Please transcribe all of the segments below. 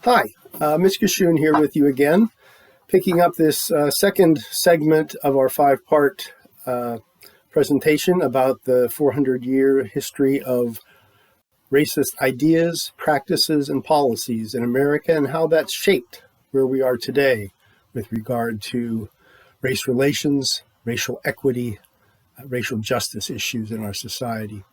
Hi, Mitch Gashun here with you again, picking up this second segment of our five-part presentation about the 400-year history of racist ideas, practices, and policies in America and how that's shaped where we are today with regard to race relations, racial equity, racial justice issues in our society.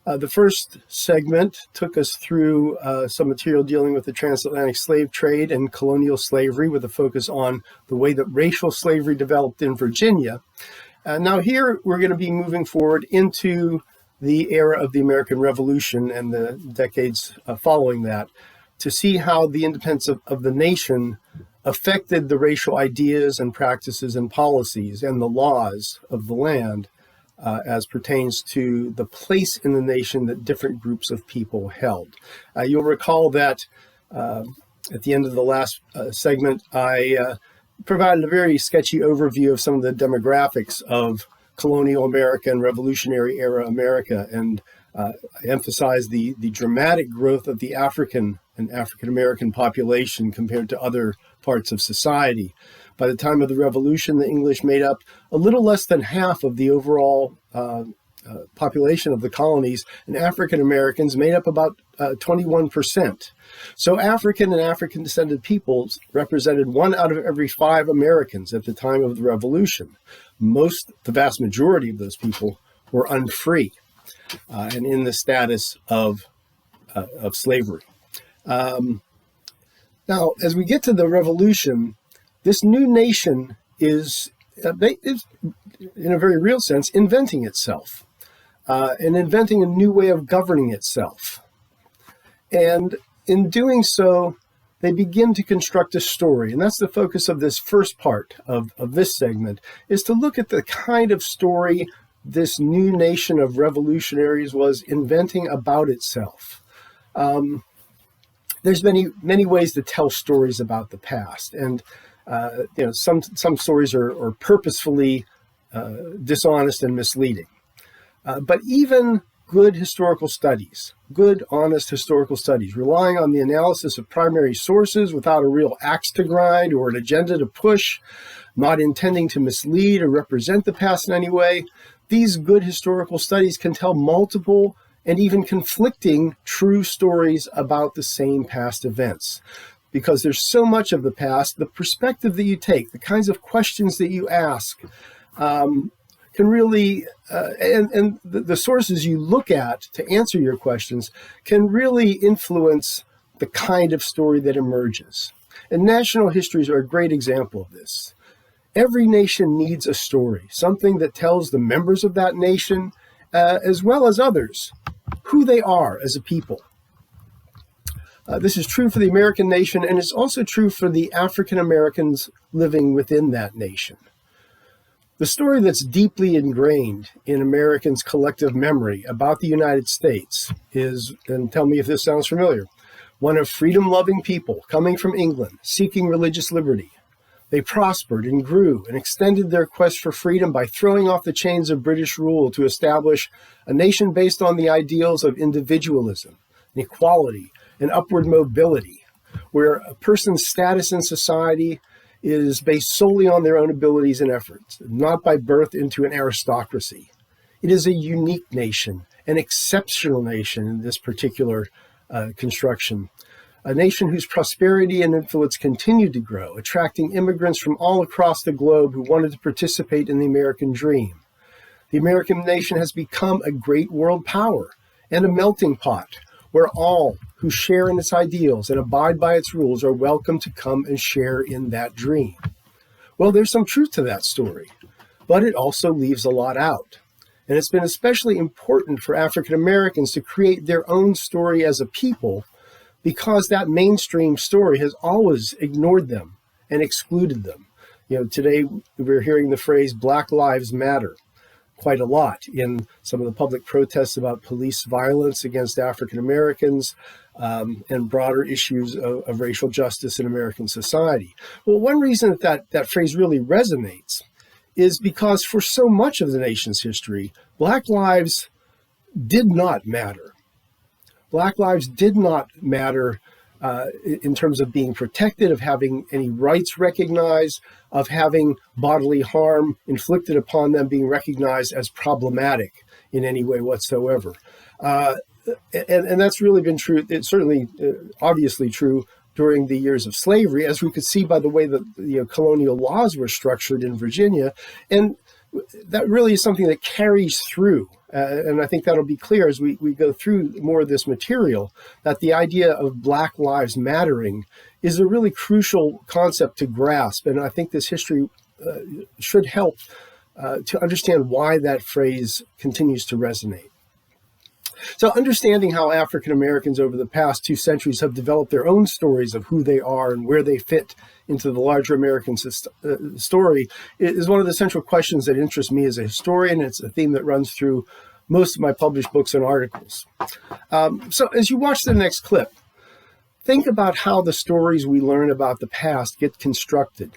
The first segment took us through some material dealing with the transatlantic slave trade and colonial slavery with a focus on the way that racial slavery developed in Virginia. Now here we're going to be moving forward into the era of the American Revolution and the decades following that to see how the independence of the nation affected the racial ideas and practices and policies and the laws of the land as pertains to the place in the nation that different groups of people held. You'll recall that at the end of the last segment, I provided a very sketchy overview of some of the demographics of colonial America and Revolutionary era America, and I emphasized the dramatic growth of the African and African-American population compared to other parts of society. By the time of the Revolution, the English made up a little less than half of the overall population of the colonies, and African Americans made up about 21%. So African and African descended peoples represented 1 out of every 5 Americans at the time of the Revolution. The vast majority of those people were unfree and in the status of slavery. Now, as we get to the Revolution, this new nation is, in a very real sense, inventing itself and inventing a new way of governing itself. And in doing so, they begin to construct a story. And that's the focus of this first part of this segment, is to look at the kind of story this new nation of revolutionaries was inventing about itself. There's many ways to tell stories about the past, and some stories are purposefully dishonest and misleading. But even good historical studies, good, honest historical studies, relying on the analysis of primary sources without a real axe to grind or an agenda to push, not intending to mislead or represent the past in any way, these good historical studies can tell multiple and even conflicting true stories about the same past events. Because there's so much of the past, the perspective that you take, the kinds of questions that you ask, can really, and the sources you look at to answer your questions can really influence the kind of story that emerges. And national histories are a great example of this. Every nation needs a story, something that tells the members of that nation, as well as others, who they are as a people. This is true for the American nation, and it's also true for the African Americans living within that nation. The story that's deeply ingrained in Americans' collective memory about the United States is, and tell me if this sounds familiar, one of freedom-loving people coming from England, seeking religious liberty. They prospered and grew and extended their quest for freedom by throwing off the chains of British rule to establish a nation based on the ideals of individualism, equality, and upward mobility, where a person's status in society is based solely on their own abilities and efforts, not by birth into an aristocracy. It is a unique nation, an exceptional nation in this particular construction, a nation whose prosperity and influence continued to grow, attracting immigrants from all across the globe who wanted to participate in the American dream. The American nation has become a great world power and a melting pot where all who share in its ideals and abide by its rules are welcome to come and share in that dream. Well, there's some truth to that story, but it also leaves a lot out. And it's been especially important for African Americans to create their own story as a people because that mainstream story has always ignored them and excluded them. Today we're hearing the phrase Black Lives Matter quite a lot in some of the public protests about police violence against African Americans and broader issues of racial justice in American society. Well, one reason that phrase really resonates is because for so much of the nation's history, Black lives did not matter. Black lives did not matter in terms of being protected, of having any rights recognized, of having bodily harm inflicted upon them being recognized as problematic in any way whatsoever. And that's really been true. It's certainly obviously true during the years of slavery, as we could see by the way that colonial laws were structured in Virginia. And that really is something that carries through. And I think that'll be clear as we go through more of this material, that the idea of Black Lives Mattering is a really crucial concept to grasp. And I think this history should help to understand why that phrase continues to resonate. So understanding how African Americans over the past 2 centuries have developed their own stories of who they are and where they fit into the larger American story is one of the central questions that interests me as a historian. It's a theme that runs through most of my published books and articles. So as you watch the next clip, think about how the stories we learn about the past get constructed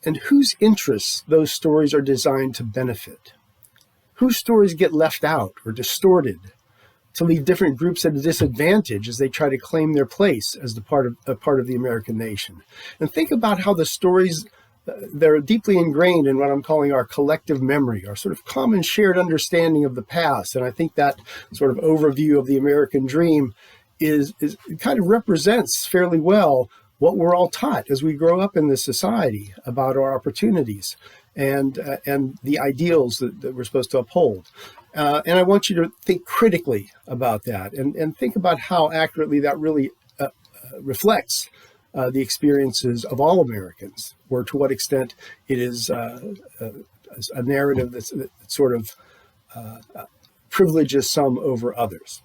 and whose interests those stories are designed to benefit. Whose stories get left out or distorted to leave different groups at a disadvantage as they try to claim their place as a part of the American nation. And think about how the stories they're deeply ingrained in what I'm calling our collective memory, our sort of common shared understanding of the past. And I think that sort of overview of the American dream is kind of represents fairly well what we're all taught as we grow up in this society about our opportunities and the ideals that we're supposed to uphold. And I want you to think critically about that and think about how accurately that really reflects the experiences of all Americans, or to what extent it is a narrative that sort of privileges some over others.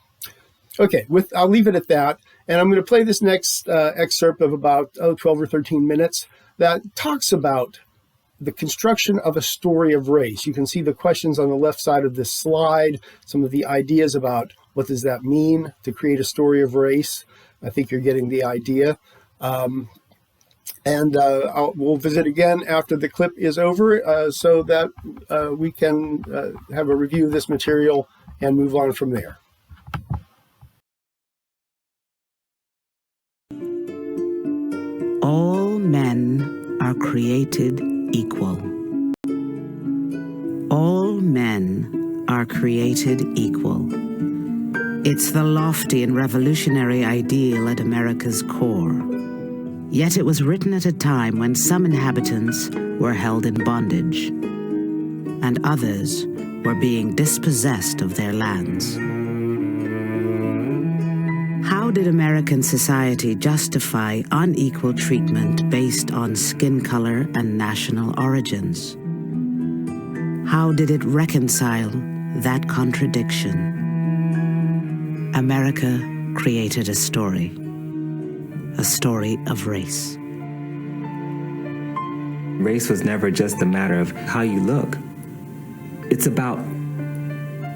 Okay, I'll leave it at that. And I'm going to play this next excerpt of about 12 or 13 minutes that talks about the construction of a story of race. You can see the questions on the left side of this slide, some of the ideas about what does that mean to create a story of race. I think you're getting the idea. We'll visit again after the clip is over so that we can have a review of this material and move on from there. All men are created equal. All men are created equal. It's the lofty and revolutionary ideal at America's core. Yet it was written at a time when some inhabitants were held in bondage, and others were being dispossessed of their lands. How did American society justify unequal treatment based on skin color and national origins? How did it reconcile that contradiction? America created a story of race. Race was never just a matter of how you look. It's about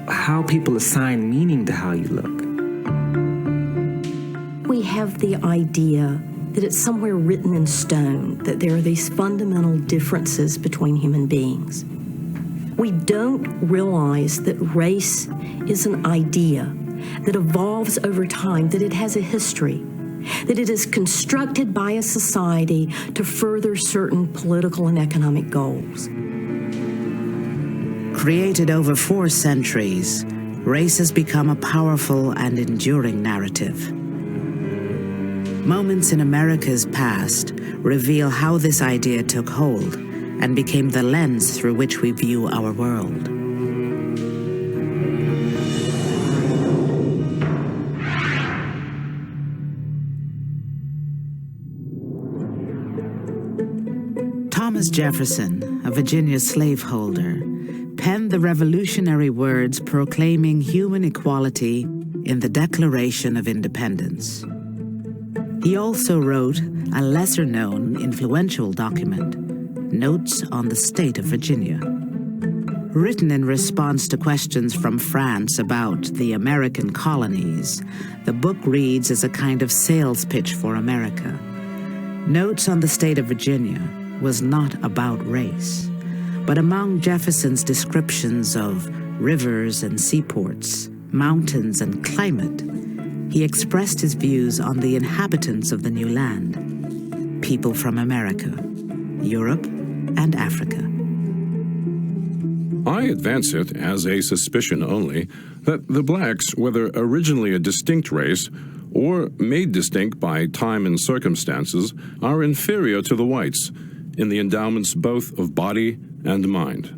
how people assign meaning to how you look. We have the idea that it's somewhere written in stone that there are these fundamental differences between human beings. We don't realize that race is an idea that evolves over time, that it has a history, that it is constructed by a society to further certain political and economic goals. Created over 4 centuries, race has become a powerful and enduring narrative. Moments in America's past reveal how this idea took hold and became the lens through which we view our world. Thomas Jefferson, a Virginia slaveholder, penned the revolutionary words proclaiming human equality in the Declaration of Independence. He also wrote a lesser-known, influential document, Notes on the State of Virginia. Written in response to questions from France about the American colonies, the book reads as a kind of sales pitch for America. Notes on the State of Virginia was not about race, but among Jefferson's descriptions of rivers and seaports, mountains and climate, he expressed his views on the inhabitants of the new land, people from America, Europe, and Africa. I advance it as a suspicion only that the blacks, whether originally a distinct race or made distinct by time and circumstances, are inferior to the whites in the endowments both of body and mind.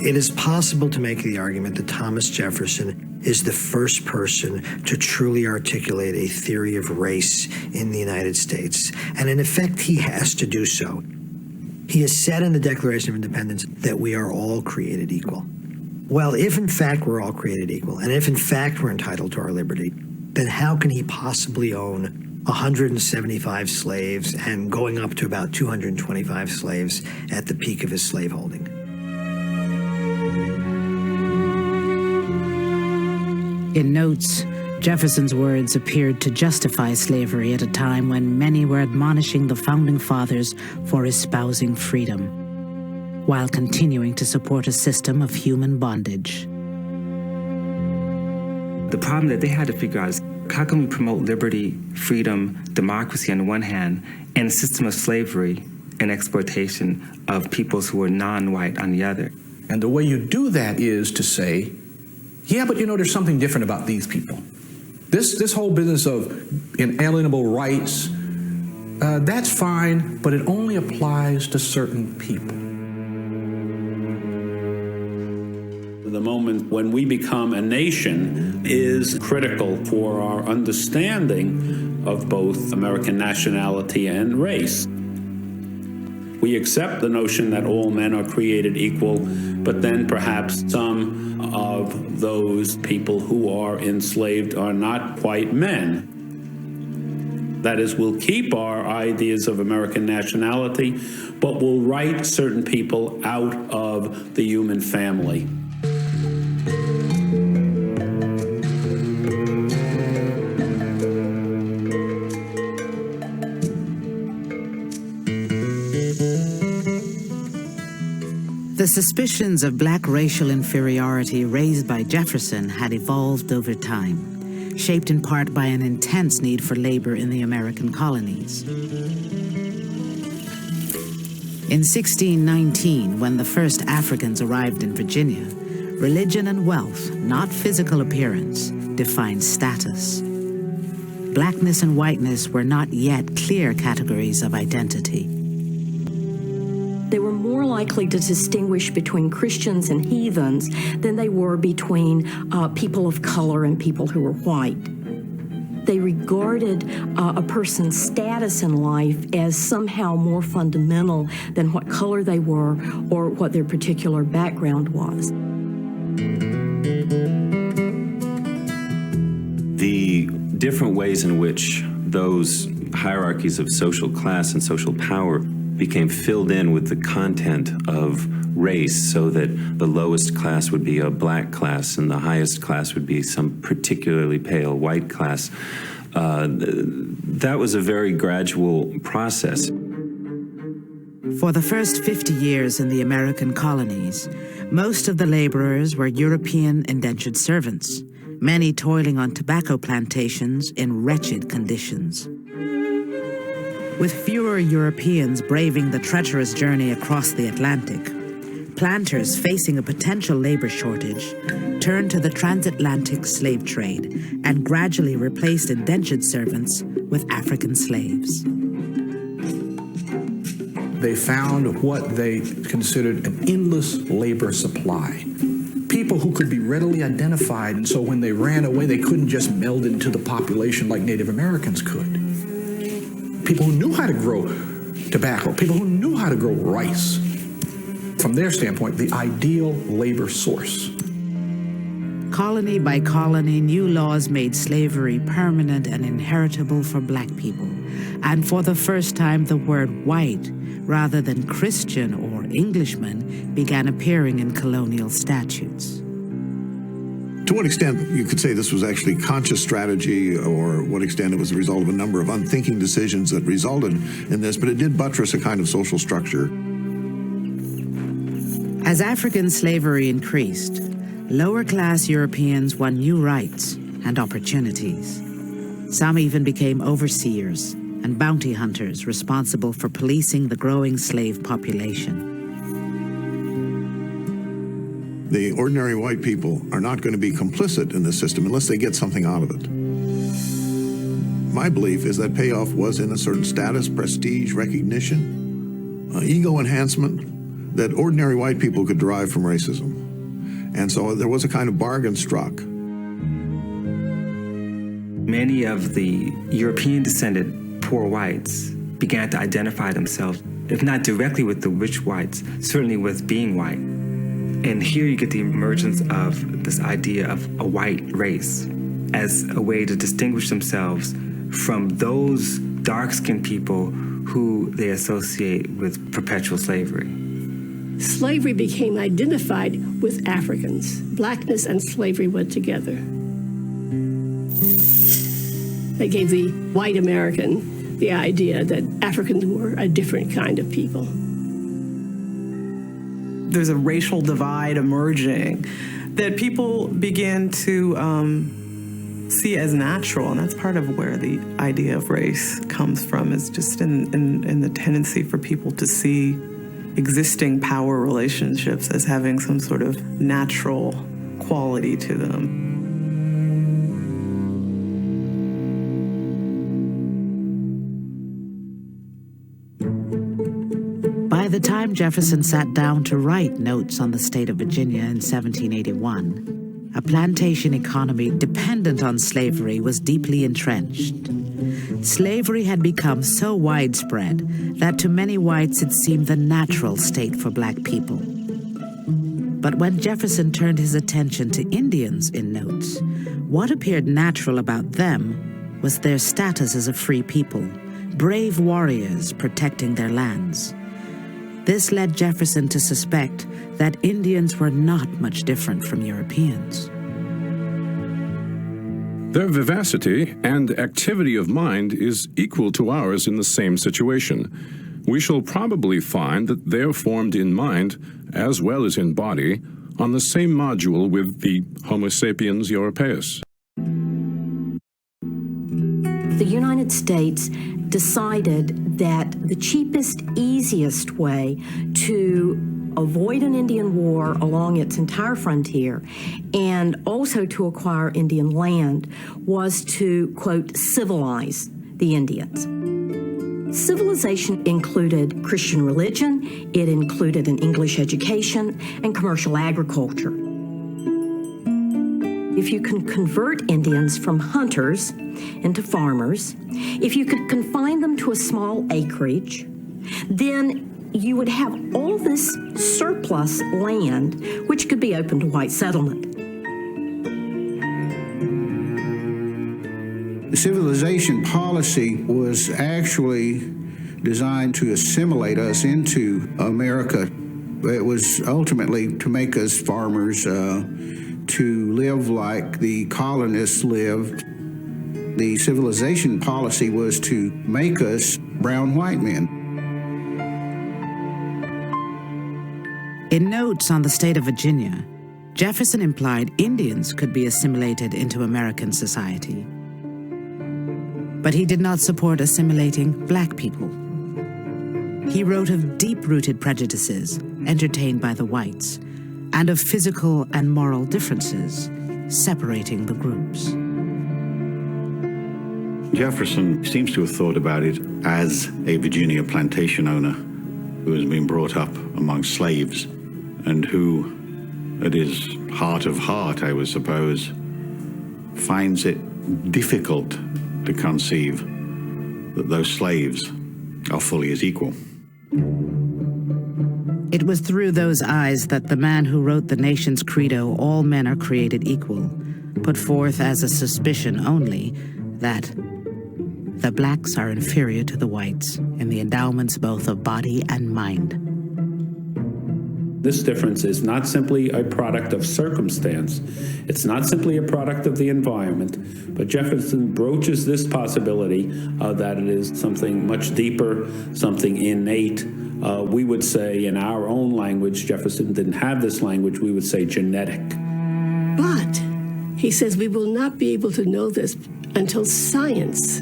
It is possible to make the argument that Thomas Jefferson is the first person to truly articulate a theory of race in the United States, and in effect he has to do so. He has said in the Declaration of Independence that we are all created equal. Well, if in fact we're all created equal, and if in fact we're entitled to our liberty, then how can he possibly own 175 slaves and going up to about 225 slaves at the peak of his slaveholding? In notes, Jefferson's words appeared to justify slavery at a time when many were admonishing the Founding Fathers for espousing freedom, while continuing to support a system of human bondage. The problem that they had to figure out is, how can we promote liberty, freedom, democracy on the one hand, and a system of slavery and exploitation of peoples who are non-white on the other? And the way you do that is to say, yeah, but you know, there's something different about these people. This whole business of inalienable rights, that's fine, but it only applies to certain people. The moment when we become a nation is critical for our understanding of both American nationality and race. We accept the notion that all men are created equal, but then perhaps some of those people who are enslaved are not quite men. That is, we'll keep our ideas of American nationality, but we'll write certain people out of the human family. The suspicions of black racial inferiority raised by Jefferson had evolved over time, shaped in part by an intense need for labor in the American colonies. In 1619, when the first Africans arrived in Virginia, religion and wealth, not physical appearance, defined status. Blackness and whiteness were not yet clear categories of identity. They were more likely to distinguish between Christians and heathens than they were between people of color and people who were white. They regarded a person's status in life as somehow more fundamental than what color they were or what their particular background was. The different ways in which those hierarchies of social class and social power became filled in with the content of race, so that the lowest class would be a black class and the highest class would be some particularly pale white class. That was a very gradual process. For the first 50 years in the American colonies, most of the laborers were European indentured servants, many toiling on tobacco plantations in wretched conditions. With fewer Europeans braving the treacherous journey across the Atlantic, planters facing a potential labor shortage turned to the transatlantic slave trade and gradually replaced indentured servants with African slaves. They found what they considered an endless labor supply. People who could be readily identified, and so when they ran away, they couldn't just meld into the population like Native Americans could. People who knew how to grow tobacco, people who knew how to grow rice. From their standpoint, the ideal labor source. Colony by colony, new laws made slavery permanent and inheritable for black people. And for the first time, the word white, rather than Christian or Englishman, began appearing in colonial statutes. To what extent you could say this was actually conscious strategy, or what extent it was a result of a number of unthinking decisions that resulted in this, but it did buttress a kind of social structure. As African slavery increased, lower-class Europeans won new rights and opportunities. Some even became overseers and bounty hunters responsible for policing the growing slave population. The ordinary white people are not going to be complicit in this system unless they get something out of it. My belief is that payoff was in a certain status, prestige, recognition, ego enhancement that ordinary white people could derive from racism. And so there was a kind of bargain struck. Many of the European-descended poor whites began to identify themselves, if not directly with the rich whites, certainly with being white. And here you get the emergence of this idea of a white race as a way to distinguish themselves from those dark-skinned people who they associate with perpetual slavery. Slavery became identified with Africans. Blackness and slavery went together. They gave the white American the idea that Africans were a different kind of people. There's a racial divide emerging that people begin to see as natural, and that's part of where the idea of race comes from, is just in the tendency for people to see existing power relationships as having some sort of natural quality to them. By the time Jefferson sat down to write Notes on the State of Virginia in 1781, a plantation economy dependent on slavery was deeply entrenched. Slavery had become so widespread that to many whites it seemed the natural state for black people. But when Jefferson turned his attention to Indians in Notes, what appeared natural about them was their status as a free people, brave warriors protecting their lands. This led Jefferson to suspect that Indians were not much different from Europeans. Their vivacity and activity of mind is equal to ours in the same situation. We shall probably find that they are formed in mind, as well as in body, on the same module with the Homo sapiens europaeus. The United States decided that the cheapest, easiest way to avoid an Indian war along its entire frontier and also to acquire Indian land was to, quote, civilize the Indians. Civilization included Christian religion, it included an English education, and commercial agriculture. If you can convert Indians from hunters into farmers, if you could confine them to a small acreage, then you would have all this surplus land which could be open to white settlement. The civilization policy was actually designed to assimilate us into America. It was ultimately to make us farmers, to live like the colonists lived. The civilization policy was to make us brown white men. In Notes on the State of Virginia, Jefferson implied Indians could be assimilated into American society. But he did not support assimilating black people. He wrote of deep-rooted prejudices entertained by the whites and of physical and moral differences separating the groups. Jefferson seems to have thought about it as a Virginia plantation owner who has been brought up among slaves and who, at his heart of heart, I would suppose, finds it difficult to conceive that those slaves are fully his equal. It was through those eyes that the man who wrote the nation's credo, "All men are created equal," put forth as a suspicion only that the blacks are inferior to the whites in the endowments both of body and mind. This difference is not simply a product of circumstance. It's not simply a product of the environment, but Jefferson broaches this possibility that it is something much deeper, something innate. We would say in our own language, Jefferson didn't have this language, we would say genetic. But he says we will not be able to know this until science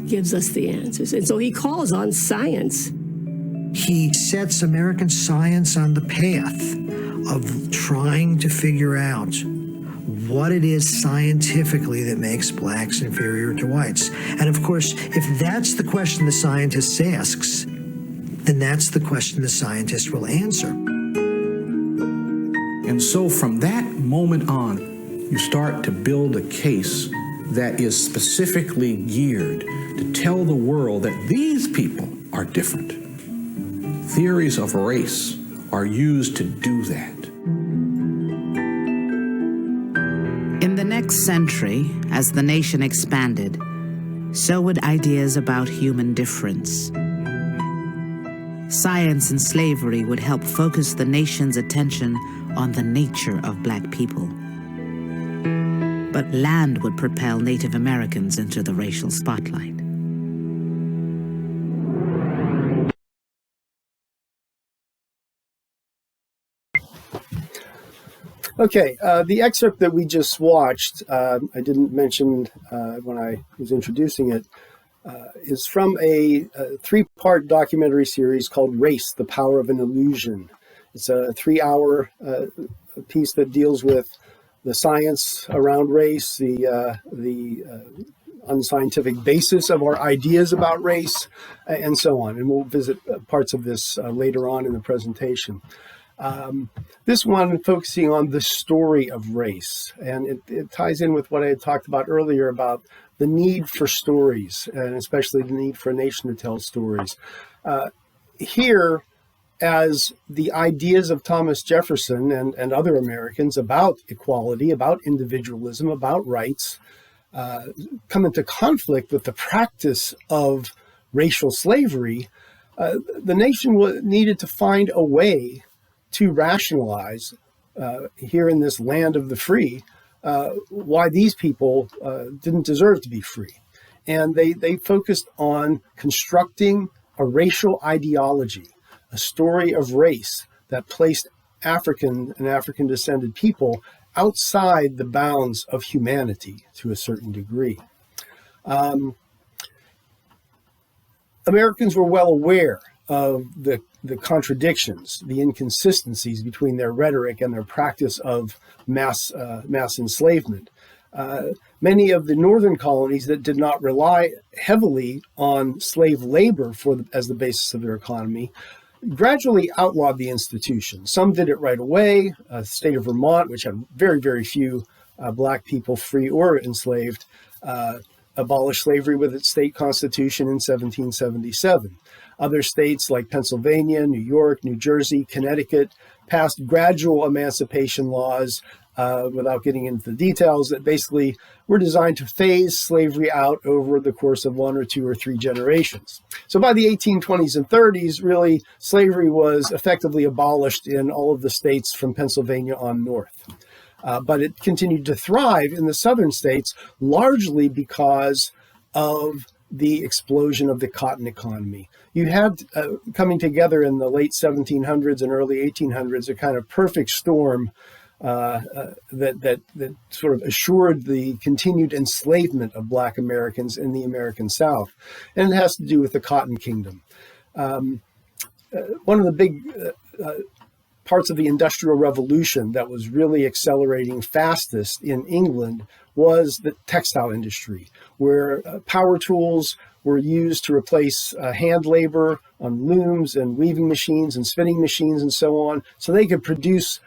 gives us the answers. And so he calls on science. He sets American science on the path of trying to figure out what it is scientifically that makes blacks inferior to whites. And of course, if that's the question the scientist asks, then that's the question the scientist will answer. And so from that moment on, you start to build a case that is specifically geared to tell the world that these people are different. Theories of race are used to do that. In the next century, as the nation expanded, so would ideas about human difference. Science and slavery would help focus the nation's attention on the nature of black people. But land would propel Native Americans into the racial spotlight. Okay, the excerpt that we just watched, I didn't mention when I was introducing it, is from a three-part documentary series called Race, the Power of an Illusion. It's a 3-hour piece that deals with the science around race, the unscientific basis of our ideas about race, and so on. And we'll visit parts of this later on in the presentation. This one focusing on the story of race, and it ties in with what I had talked about earlier about the need for stories, and especially the need for a nation to tell stories. Here, as the ideas of Thomas Jefferson and other Americans about equality, about individualism, about rights, come into conflict with the practice of racial slavery, the nation needed to find a way to rationalize here in this land of the free why these people didn't deserve to be free. And they focused on constructing a racial ideology, a story of race that placed African and African-descended people outside the bounds of humanity to a certain degree. Americans were well aware of the contradictions, the inconsistencies between their rhetoric and their practice of mass enslavement. Many of the northern colonies that did not rely heavily on slave labor as the basis of their economy gradually outlawed the institution. Some did it right away. The state of Vermont, which had very, very few black people free or enslaved, abolished slavery with its state constitution in 1777. Other states like Pennsylvania, New York, New Jersey, Connecticut passed gradual emancipation laws without getting into the details that basically were designed to phase slavery out over the course of 1 or 2 or 3 generations. So by the 1820s and 30s, really, slavery was effectively abolished in all of the states from Pennsylvania on north. But it continued to thrive in the southern states, largely because of the explosion of the cotton economy. You had coming together in the late 1700s and early 1800s a kind of perfect storm that sort of assured the continued enslavement of Black Americans in the American South. And it has to do with the Cotton Kingdom. One of the big parts of the Industrial Revolution that was really accelerating fastest in England was the textile industry, where power tools were used to replace hand labor on looms and weaving machines and spinning machines and so on, so they could produce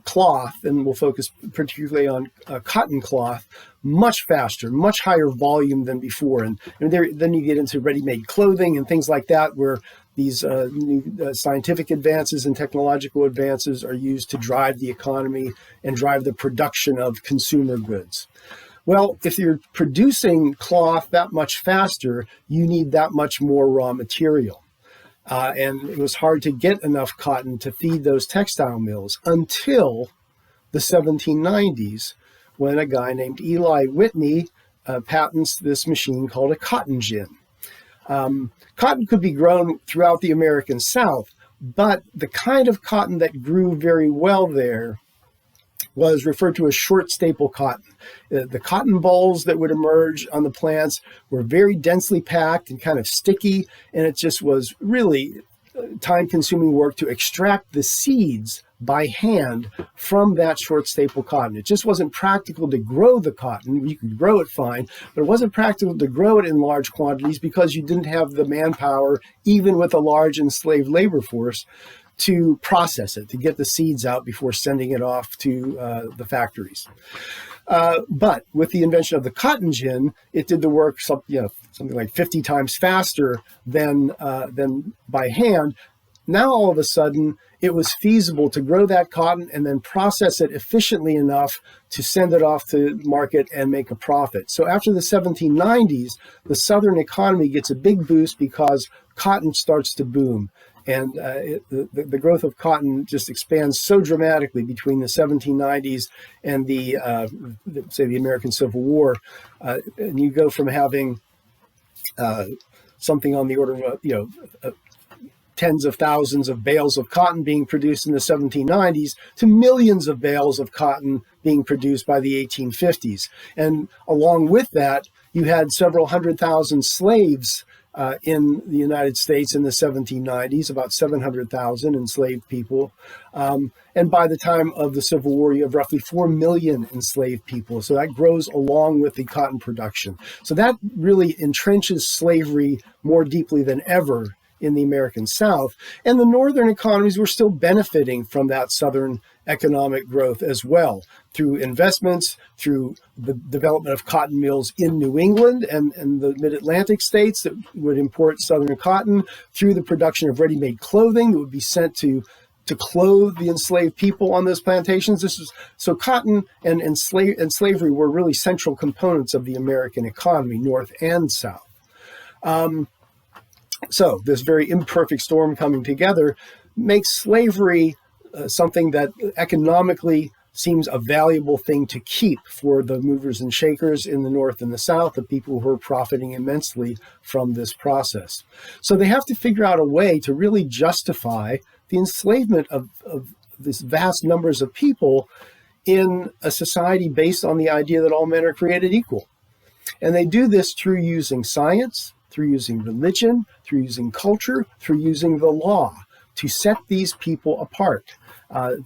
cloth, and we'll focus particularly on cotton cloth, much faster, much higher volume than before. And then you get into ready-made clothing and things like that, where these new scientific advances and technological advances are used to drive the economy and drive the production of consumer goods. Well, if you're producing cloth that much faster, you need that much more raw material. And it was hard to get enough cotton to feed those textile mills until the 1790s, when a guy named Eli Whitney patents this machine called a cotton gin. Cotton could be grown throughout the American South, but the kind of cotton that grew very well there was referred to as short staple cotton. The cotton balls that would emerge on the plants were very densely packed and kind of sticky, and it just was really time-consuming work to extract the seeds by hand from that short staple cotton. It just wasn't practical to grow the cotton. You could grow it fine, but it wasn't practical to grow it in large quantities because you didn't have the manpower, even with a large enslaved labor force, to process it, to get the seeds out before sending it off to the factories. But with the invention of the cotton gin, it did the work something like 50 times faster than by hand. Now, all of a sudden, it was feasible to grow that cotton and then process it efficiently enough to send it off to market and make a profit. So after the 1790s, the Southern economy gets a big boost because cotton starts to boom. And the growth of cotton just expands so dramatically between the 1790s and the American Civil War. And you go from having something on the order of, tens of thousands of bales of cotton being produced in the 1790s to millions of bales of cotton being produced by the 1850s. And along with that, you had several 100,000 slaves in the United States in the 1790s, about 700,000 enslaved people. And by the time of the Civil War, you have roughly 4 million enslaved people. So that grows along with the cotton production. So that really entrenches slavery more deeply than ever in the American South. And the northern economies were still benefiting from that southern economic growth as well, through investments, through the development of cotton mills in New England and the mid-Atlantic states that would import southern cotton, through the production of ready-made clothing that would be sent to clothe the enslaved people on those plantations. So cotton and slavery were really central components of the American economy, North and South. So this very imperfect storm coming together makes slavery something that economically seems a valuable thing to keep for the movers and shakers in the North and the South, the people who are profiting immensely from this process. So they have to figure out a way to really justify the enslavement of this vast numbers of people in a society based on the idea that all men are created equal. And they do this through using science, through using religion, through using culture, through using the law to set these people apart,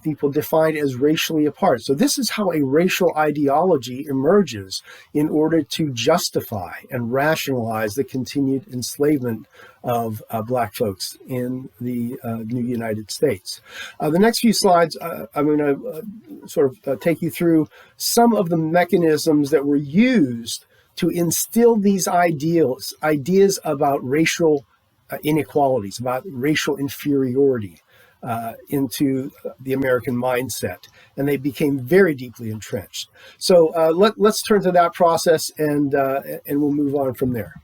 people defined as racially apart. So this is how a racial ideology emerges in order to justify and rationalize the continued enslavement of Black folks in the new United States. The next few slides, I'm going to sort of take you through some of the mechanisms that were used to instill these ideas about racial inequalities, about racial inferiority into the American mindset. And they became very deeply entrenched. So let's turn to that process and we'll move on from there.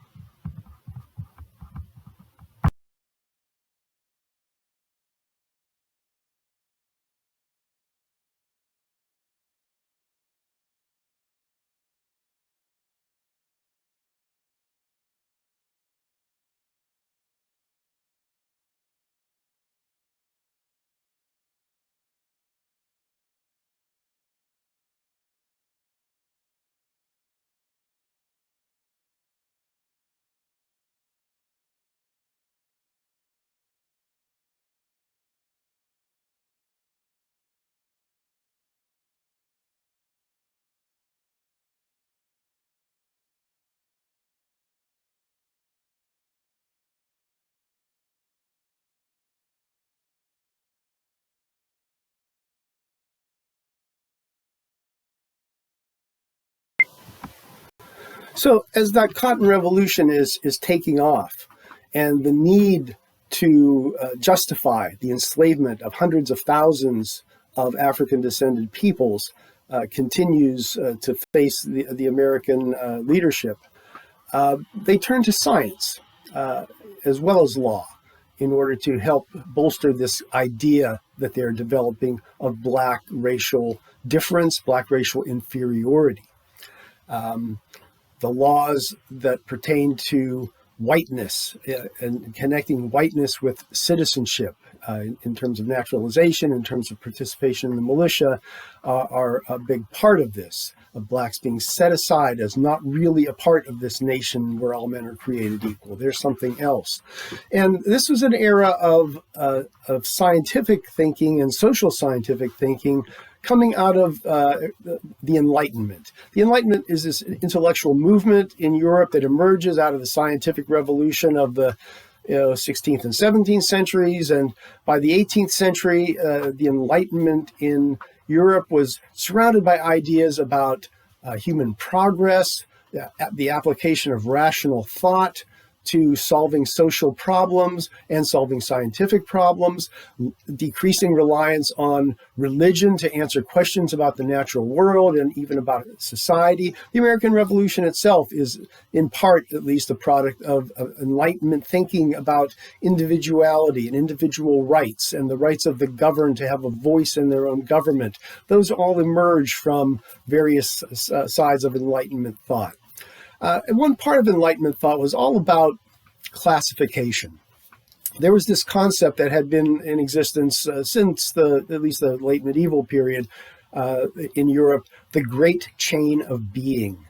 So as that cotton revolution is taking off, and the need to justify the enslavement of hundreds of thousands of African-descended peoples continues to face the American leadership, they turn to science as well as law in order to help bolster this idea that they're developing of Black racial difference, Black racial inferiority. The laws that pertain to whiteness and connecting whiteness with citizenship in terms of naturalization, in terms of participation in the militia, are a big part of this, of blacks being set aside as not really a part of this nation where all men are created equal. There's something else. And this was an era of scientific thinking and social scientific thinking coming out of the Enlightenment. The Enlightenment is this intellectual movement in Europe that emerges out of the scientific revolution of the 16th and 17th centuries. And by the 18th century, the Enlightenment in Europe was surrounded by ideas about human progress, the application of rational thought to solving social problems and solving scientific problems, decreasing reliance on religion to answer questions about the natural world and even about society. The American Revolution itself is, in part at least, a product of Enlightenment thinking about individuality and individual rights and the rights of the governed to have a voice in their own government. Those all emerge from various sides of Enlightenment thought. And one part of Enlightenment thought was all about classification. There was this concept that had been in existence since at least the late medieval period in Europe, the great chain of being.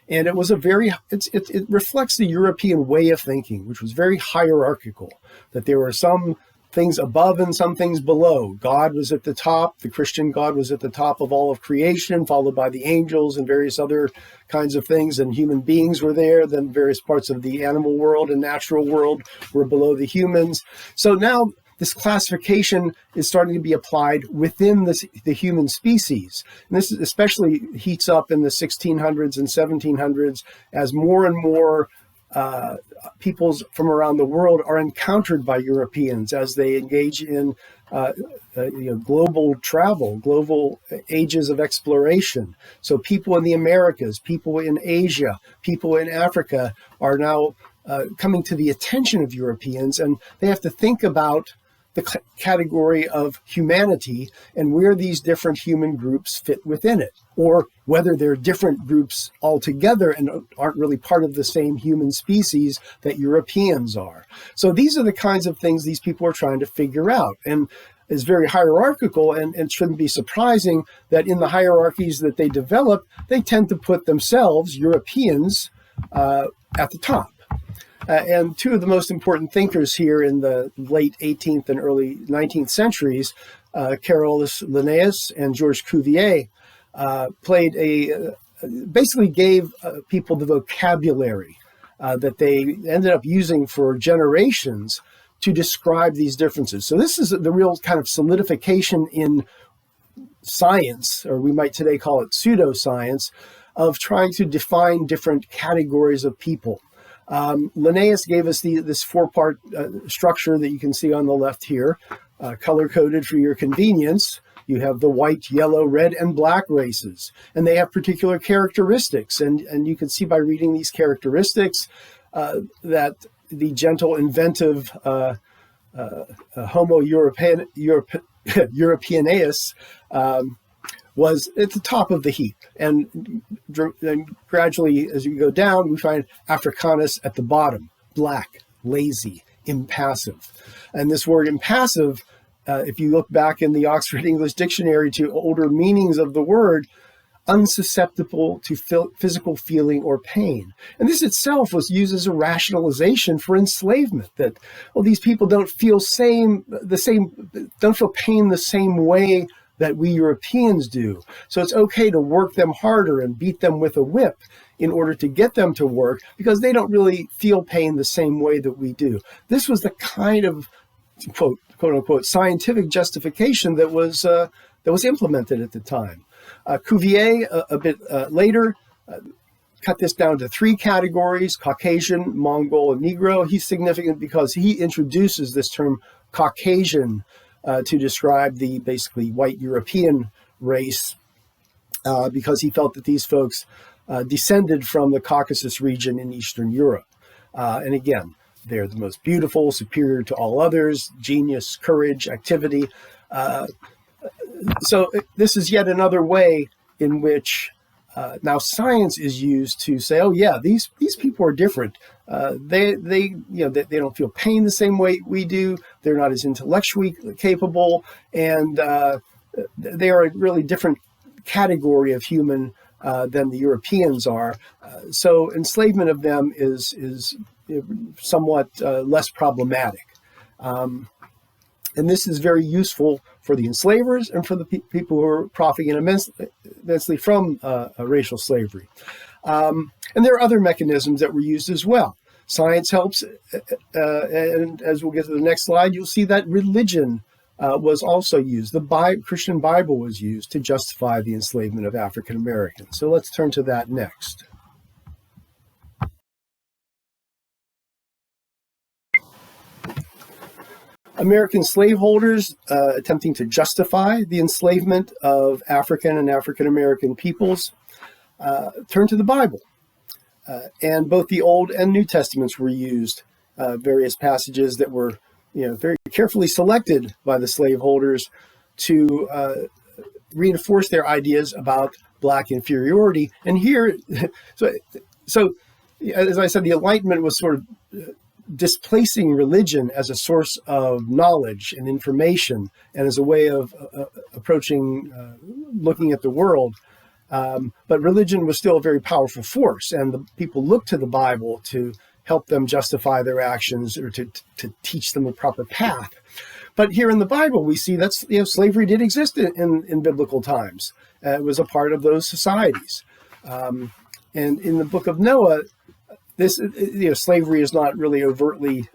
And it was it reflects the European way of thinking, which was very hierarchical, that there were some things above and some things below. God was at the top. The Christian God was at the top of all of creation, followed by the angels and various other kinds of things, and human beings were there. Then various parts of the animal world and natural world were below the humans. So now this classification is starting to be applied within the human species. And this especially heats up in the 1600s and 1700s as more and more peoples from around the world are encountered by Europeans as they engage in global travel, global ages of exploration. So people in the Americas, people in Asia, people in Africa are now coming to the attention of Europeans, and they have to think about the category of humanity and where these different human groups fit within it, or whether they're different groups altogether and aren't really part of the same human species that Europeans are. So these are the kinds of things these people are trying to figure out. And it's very hierarchical, and it shouldn't be surprising that in the hierarchies that they develop, they tend to put themselves, Europeans, at the top. And two of the most important thinkers here in the late 18th and early 19th centuries, Carolus Linnaeus and Georges Cuvier, basically gave people the vocabulary that they ended up using for generations to describe these differences. So this is the real kind of solidification in science, or we might today call it pseudo-science, of trying to define different categories of people. Linnaeus gave us this four-part structure that you can see on the left here, color-coded for your convenience. You have the white, yellow, red, and black races, and they have particular characteristics. And you can see by reading these characteristics that the gentle, inventive Homo Europaeus was at the top of the heap. And gradually, as you go down, we find Africanus at the bottom, black, lazy, impassive. And this word impassive, if you look back in the Oxford English Dictionary to older meanings of the word, unsusceptible to physical feeling or pain. And this itself was used as a rationalization for enslavement, that, well, these people don't feel pain the same way that we Europeans do. So it's okay to work them harder and beat them with a whip in order to get them to work, because they don't really feel pain the same way that we do. This was the kind of quote unquote scientific justification that was implemented at the time. Cuvier, a bit later, cut this down to three categories: Caucasian, Mongol, and Negro. He's significant because he introduces this term Caucasian to describe the basically white European race, because he felt that these folks descended from the Caucasus region in Eastern Europe. And again, they're the most beautiful, superior to all others, genius, courage, activity. So this is yet another way in which Now, science is used to say, oh yeah, these people are different. They don't feel pain the same way we do. They're not as intellectually capable, and they are a really different category of human than the Europeans are. So enslavement of them is somewhat less problematic. And this is very useful for the enslavers and for the people who are profiting immensely from racial slavery. And there are other mechanisms that were used as well. Science helps, and as we'll get to the next slide, you'll see that religion was also used. The Christian Bible was used to justify the enslavement of African Americans. So let's turn to that next. American slaveholders attempting to justify the enslavement of African and African American peoples turned to the Bible. And both the Old and New Testaments were used, various passages that were very carefully selected by the slaveholders to reinforce their ideas about Black inferiority. And here, so as I said, the Enlightenment was sort of displacing religion as a source of knowledge and information and as a way of looking at the world. But religion was still a very powerful force, and the people looked to the Bible to help them justify their actions or to teach them a proper path. But here in the Bible, we see that slavery did exist in biblical times. It was a part of those societies. And in the book of Noah, this slavery is not really overtly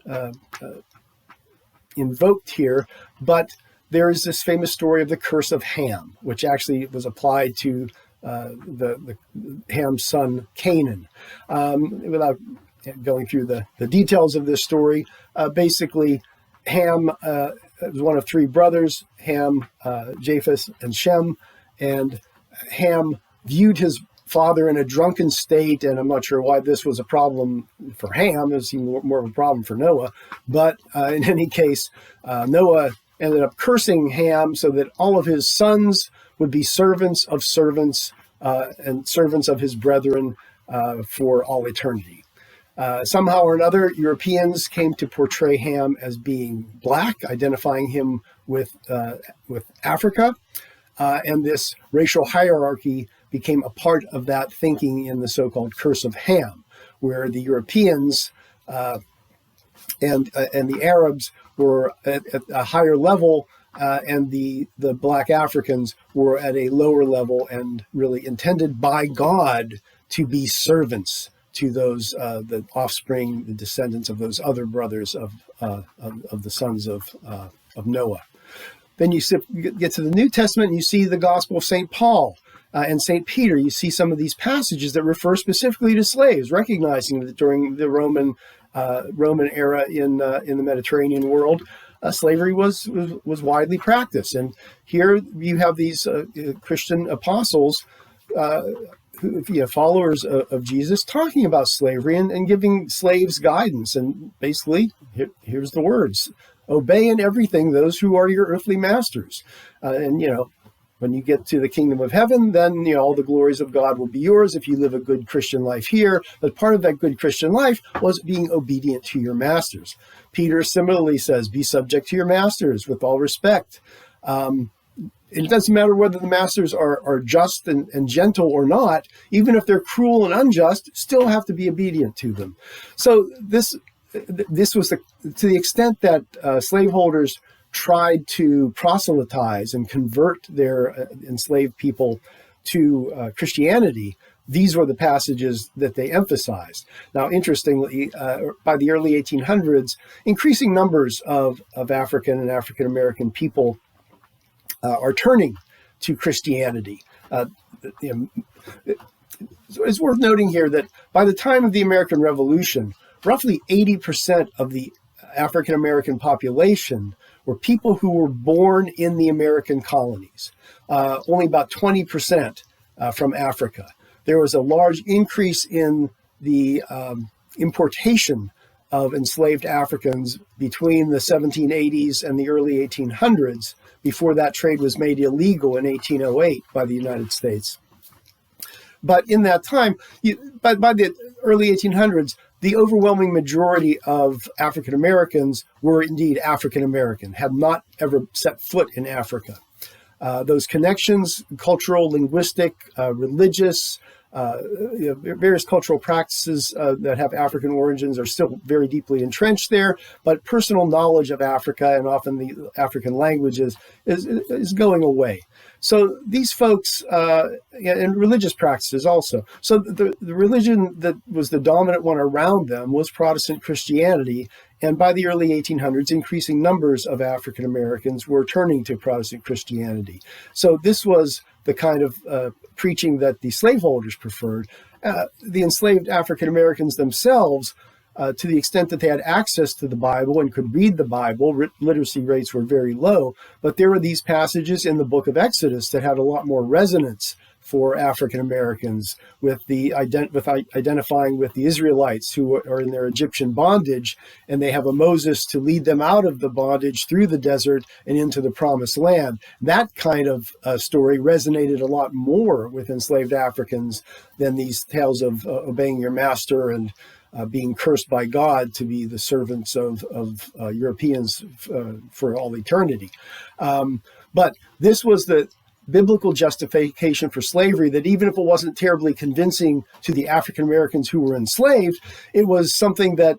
invoked here, but there is this famous story of the curse of Ham, which actually was applied to the Ham's son Canaan. Without going through the details of this story, basically Ham was one of three brothers: Ham, Japheth, and Shem. And Ham viewed his father in a drunken state, and I'm not sure why this was a problem for Ham. It seemed more of a problem for Noah. But in any case, Noah ended up cursing Ham so that all of his sons would be servants of servants and servants of his brethren for all eternity. Somehow or another, Europeans came to portray Ham as being Black, identifying him with Africa, and this racial hierarchy became a part of that thinking in the so-called Curse of Ham, where the Europeans and the Arabs were at a higher level, and the Black Africans were at a lower level, and really intended by God to be servants to those the offspring, the descendants of those other brothers of the sons of Noah. Then you get to the New Testament, and you see the Gospel of St. Paul and St. Peter. You see some of these passages that refer specifically to slaves, recognizing that during the Roman era in the Mediterranean world, slavery was widely practiced. And here you have these Christian apostles, followers of Jesus, talking about slavery and giving slaves guidance. And basically, here's the words: obey in everything those who are your earthly masters. When you get to the kingdom of heaven, then all the glories of God will be yours if you live a good Christian life here. But part of that good Christian life was being obedient to your masters. Peter similarly says, be subject to your masters with all respect. It doesn't matter whether the masters are just and gentle or not. Even if they're cruel and unjust, still have to be obedient to them. So this was to the extent that slaveholders tried to proselytize and convert their enslaved people to Christianity. These were the passages that they emphasized. Now, interestingly, by the early 1800s, increasing numbers of African and African American people are turning to Christianity. It's worth noting here that by the time of the American Revolution, roughly 80% of the African American population were people who were born in the American colonies, only about 20% from Africa. There was a large increase in the importation of enslaved Africans between the 1780s and the early 1800s, before that trade was made illegal in 1808 by the United States. But in that time, by the early 1800s, the overwhelming majority of African Americans were indeed African American, had not ever set foot in Africa. Those connections, cultural, linguistic, religious, various cultural practices that have African origins are still very deeply entrenched there, but personal knowledge of Africa and often the African languages is going away. So these folks, and religious practices also. So the religion that was the dominant one around them was Protestant Christianity. And by the early 1800s, increasing numbers of African Americans were turning to Protestant Christianity. So this was the kind of preaching that the slaveholders preferred. The enslaved African Americans themselves, to the extent that they had access to the Bible and could read the Bible, literacy rates were very low, but there were these passages in the book of Exodus that had a lot more resonance for African Americans with identifying with the Israelites who are in their Egyptian bondage, and they have a Moses to lead them out of the bondage through the desert and into the promised land. That kind of story resonated a lot more with enslaved Africans than these tales of obeying your master and being cursed by God to be the servants of Europeans for all eternity. But this was the biblical justification for slavery, that even if it wasn't terribly convincing to the African Americans who were enslaved, it was something that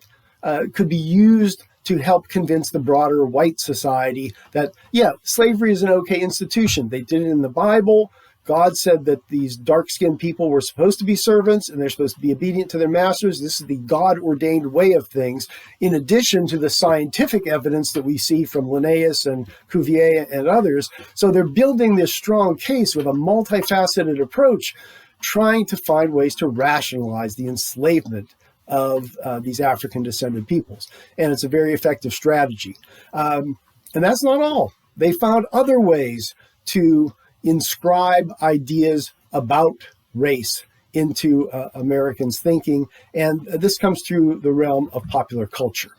could be used to help convince the broader white society that, yeah, slavery is an okay institution. They did it in the Bible. God said that these dark-skinned people were supposed to be servants and they're supposed to be obedient to their masters. This is the God-ordained way of things, in addition to the scientific evidence that we see from Linnaeus and Cuvier and others. So they're building this strong case with a multifaceted approach, trying to find ways to rationalize the enslavement of these African-descended peoples. And it's a very effective strategy. And that's not all. They found other ways to inscribe ideas about race into Americans' thinking, and this comes through the realm of popular culture.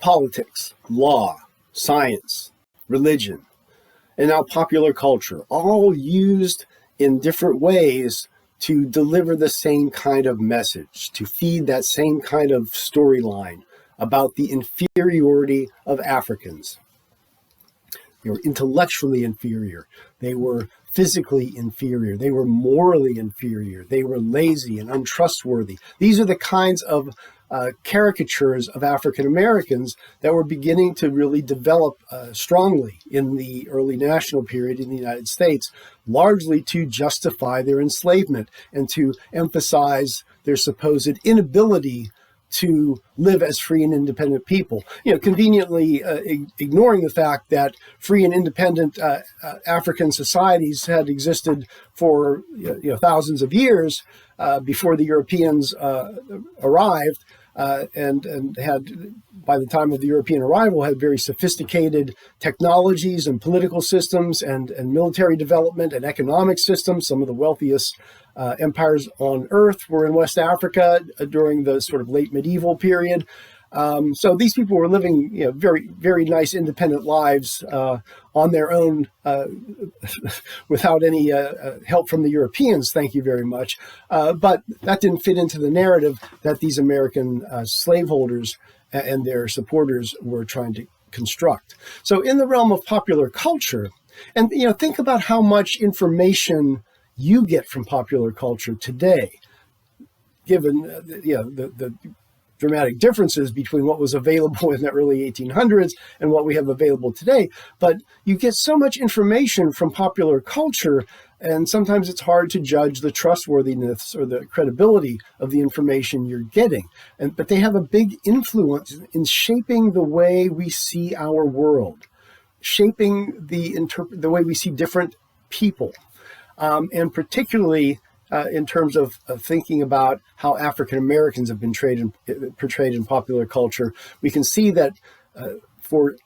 Politics, law, science, religion, and now popular culture, all used in different ways to deliver the same kind of message, to feed that same kind of storyline about the inferiority of Africans. They were intellectually inferior. They were physically inferior. They were morally inferior. They were lazy and untrustworthy. These are the kinds of caricatures of African Americans that were beginning to really develop strongly in the early national period in the United States, largely to justify their enslavement and to emphasize their supposed inability to live as free and independent people, conveniently ignoring the fact that free and independent African societies had existed for thousands of years before the Europeans arrived, and had, by the time of the European arrival, had very sophisticated technologies and political systems and military development and economic systems. Some of the wealthiest empires on earth were in West Africa during the sort of late medieval period. So these people were living, very, very nice independent lives on their own, without any help from the Europeans. Thank you very much. But that didn't fit into the narrative that these American slaveholders and their supporters were trying to construct. So in the realm of popular culture, and think about how much information you get from popular culture today, given the dramatic differences between what was available in the early 1800s and what we have available today. But you get so much information from popular culture, and sometimes it's hard to judge the trustworthiness or the credibility of the information you're getting. But they have a big influence in shaping the way we see our world, shaping the way we see different people, and particularly in terms of thinking about how African Americans have been portrayed in popular culture. We can see that for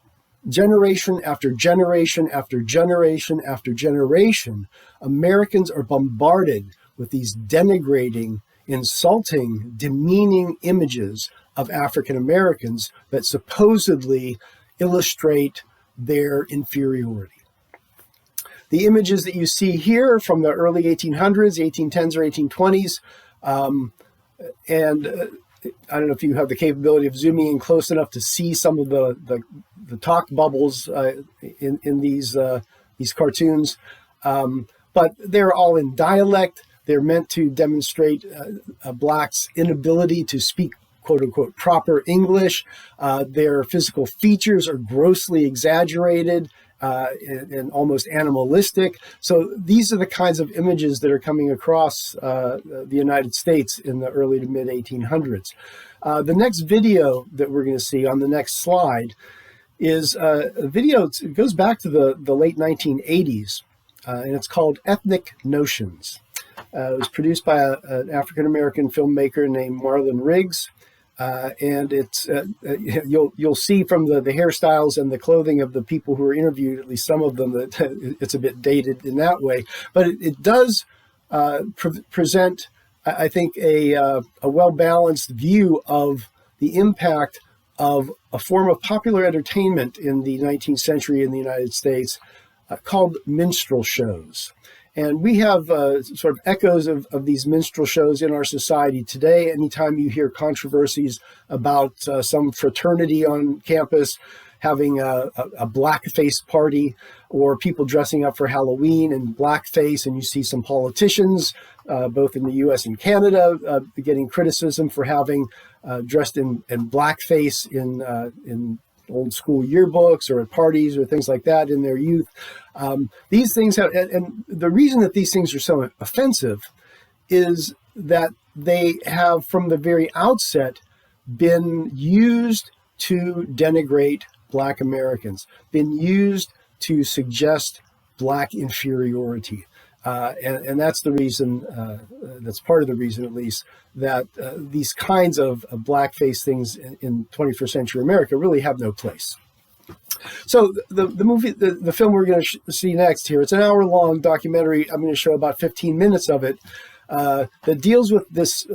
generation after generation after generation after generation, Americans are bombarded with these denigrating, insulting, demeaning images of African Americans that supposedly illustrate their inferiority. The images that you see here from the early 1800s, 1810s or 1820s, I don't know if you have the capability of zooming in close enough to see some of the talk bubbles in these cartoons, but they're all in dialect. They're meant to demonstrate a Black's inability to speak quote-unquote proper English. Their physical features are grossly exaggerated and almost animalistic. So these are the kinds of images that are coming across the United States in the early to mid 1800s. The next video that we're going to see on the next slide is a video. It goes back to the late 1980s, and it's called Ethnic Notions. It was produced by an African-American filmmaker named Marlon Riggs. And it's you'll see from the hairstyles and the clothing of the people who are interviewed, at least some of them, that it's a bit dated in that way. But it does present, I think, a well-balanced view of the impact of a form of popular entertainment in the 19th century in the United States called minstrel shows. And we have sort of echoes of these minstrel shows in our society today. Anytime you hear controversies about some fraternity on campus having a blackface party, or people dressing up for Halloween in blackface, and you see some politicians, both in the US and Canada, getting criticism for having dressed in blackface in old school yearbooks or at parties or things like that in their youth. These things have, and the reason that these things are so offensive is that they have from the very outset been used to denigrate Black Americans, been used to suggest Black inferiority. And that's the reason, that's part of the reason at least, that these kinds of blackface things in 21st century America really have no place. So the movie, the film we're going to see next here, it's an hour-long documentary. I'm going to show about 15 minutes of it that deals with this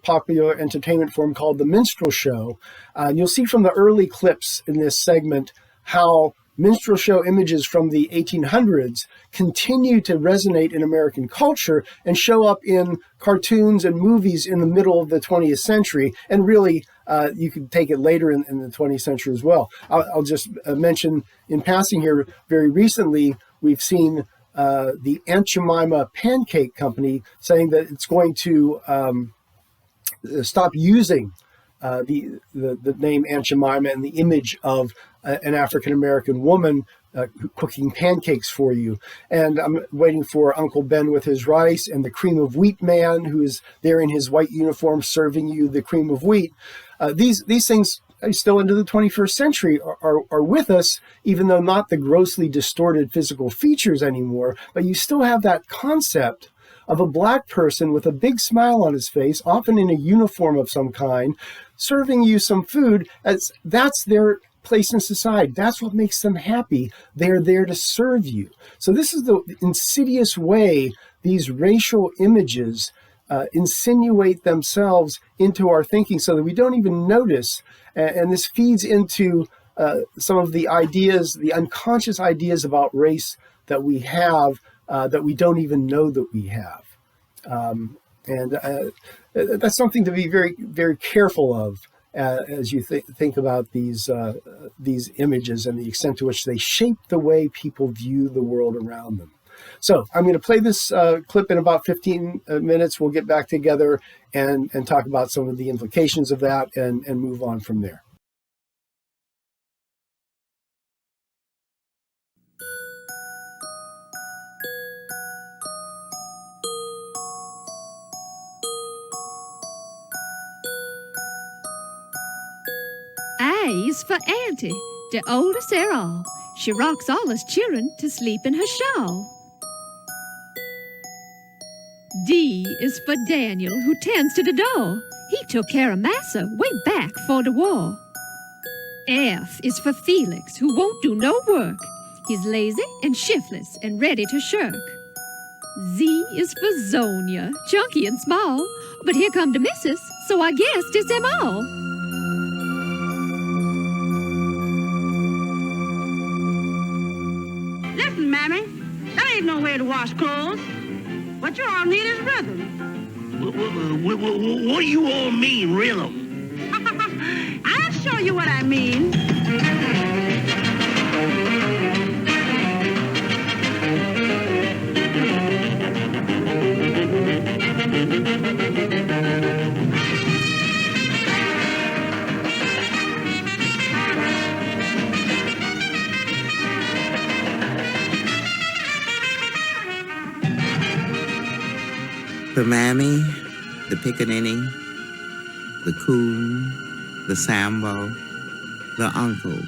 popular entertainment form called the minstrel show. And you'll see from the early clips in this segment how minstrel show images from the 1800s continue to resonate in American culture and show up in cartoons and movies in the middle of the 20th century. And really, you could take it later in the 20th century as well. I'll just mention in passing here, very recently, we've seen the Aunt Jemima Pancake Company saying that it's going to stop using the name Aunt Jemima and the image of an African-American woman cooking pancakes for you. And I'm waiting for Uncle Ben with his rice and the cream of wheat man who is there in his white uniform serving you the cream of wheat. These things still into the 21st century are with us, even though not the grossly distorted physical features anymore, but you still have that concept of a Black person with a big smile on his face, often in a uniform of some kind, serving you some food. That's their place in society. That's what makes them happy. They're there to serve you. So this is the insidious way these racial images insinuate themselves into our thinking so that we don't even notice. And this feeds into some of the ideas, the unconscious ideas about race that we have that we don't even know that we have. And that's something to be very, very careful of as you think about these images and the extent to which they shape the way people view the world around them. So I'm going to play this clip in about 15 minutes. We'll get back together and talk about some of the implications of that and move on from there. A is for Auntie, the oldest of all. She rocks all us children to sleep in her shawl. D is for Daniel, who tends to the door. He took care of Massa way back for the war. F is for Felix, who won't do no work. He's lazy and shiftless and ready to shirk. Z is for Zonia, chunky and small. But here come the missus, so I guess it's them all. Listen, Mammy, that ain't no way to wash clothes. What you all need is rhythm. What do you all mean, rhythm? I'll show you what I mean. The mammy, the pickaninny, the coon, the sambo, the uncle.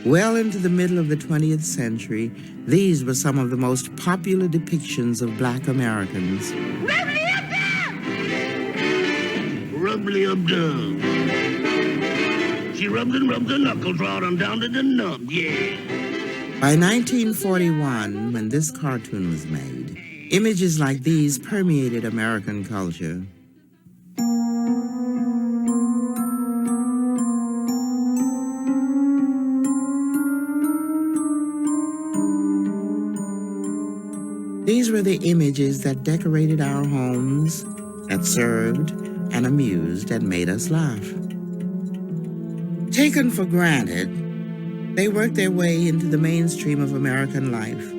Well into the middle of the 20th century, these were some of the most popular depictions of black Americans. Rubbly up dub. She rubbed and rubbed the knuckles right on down to the nub, yeah. By 1941, when this cartoon was made, images like these permeated American culture. These were the images that decorated our homes, that served and amused and made us laugh. Taken for granted, they worked their way into the mainstream of American life.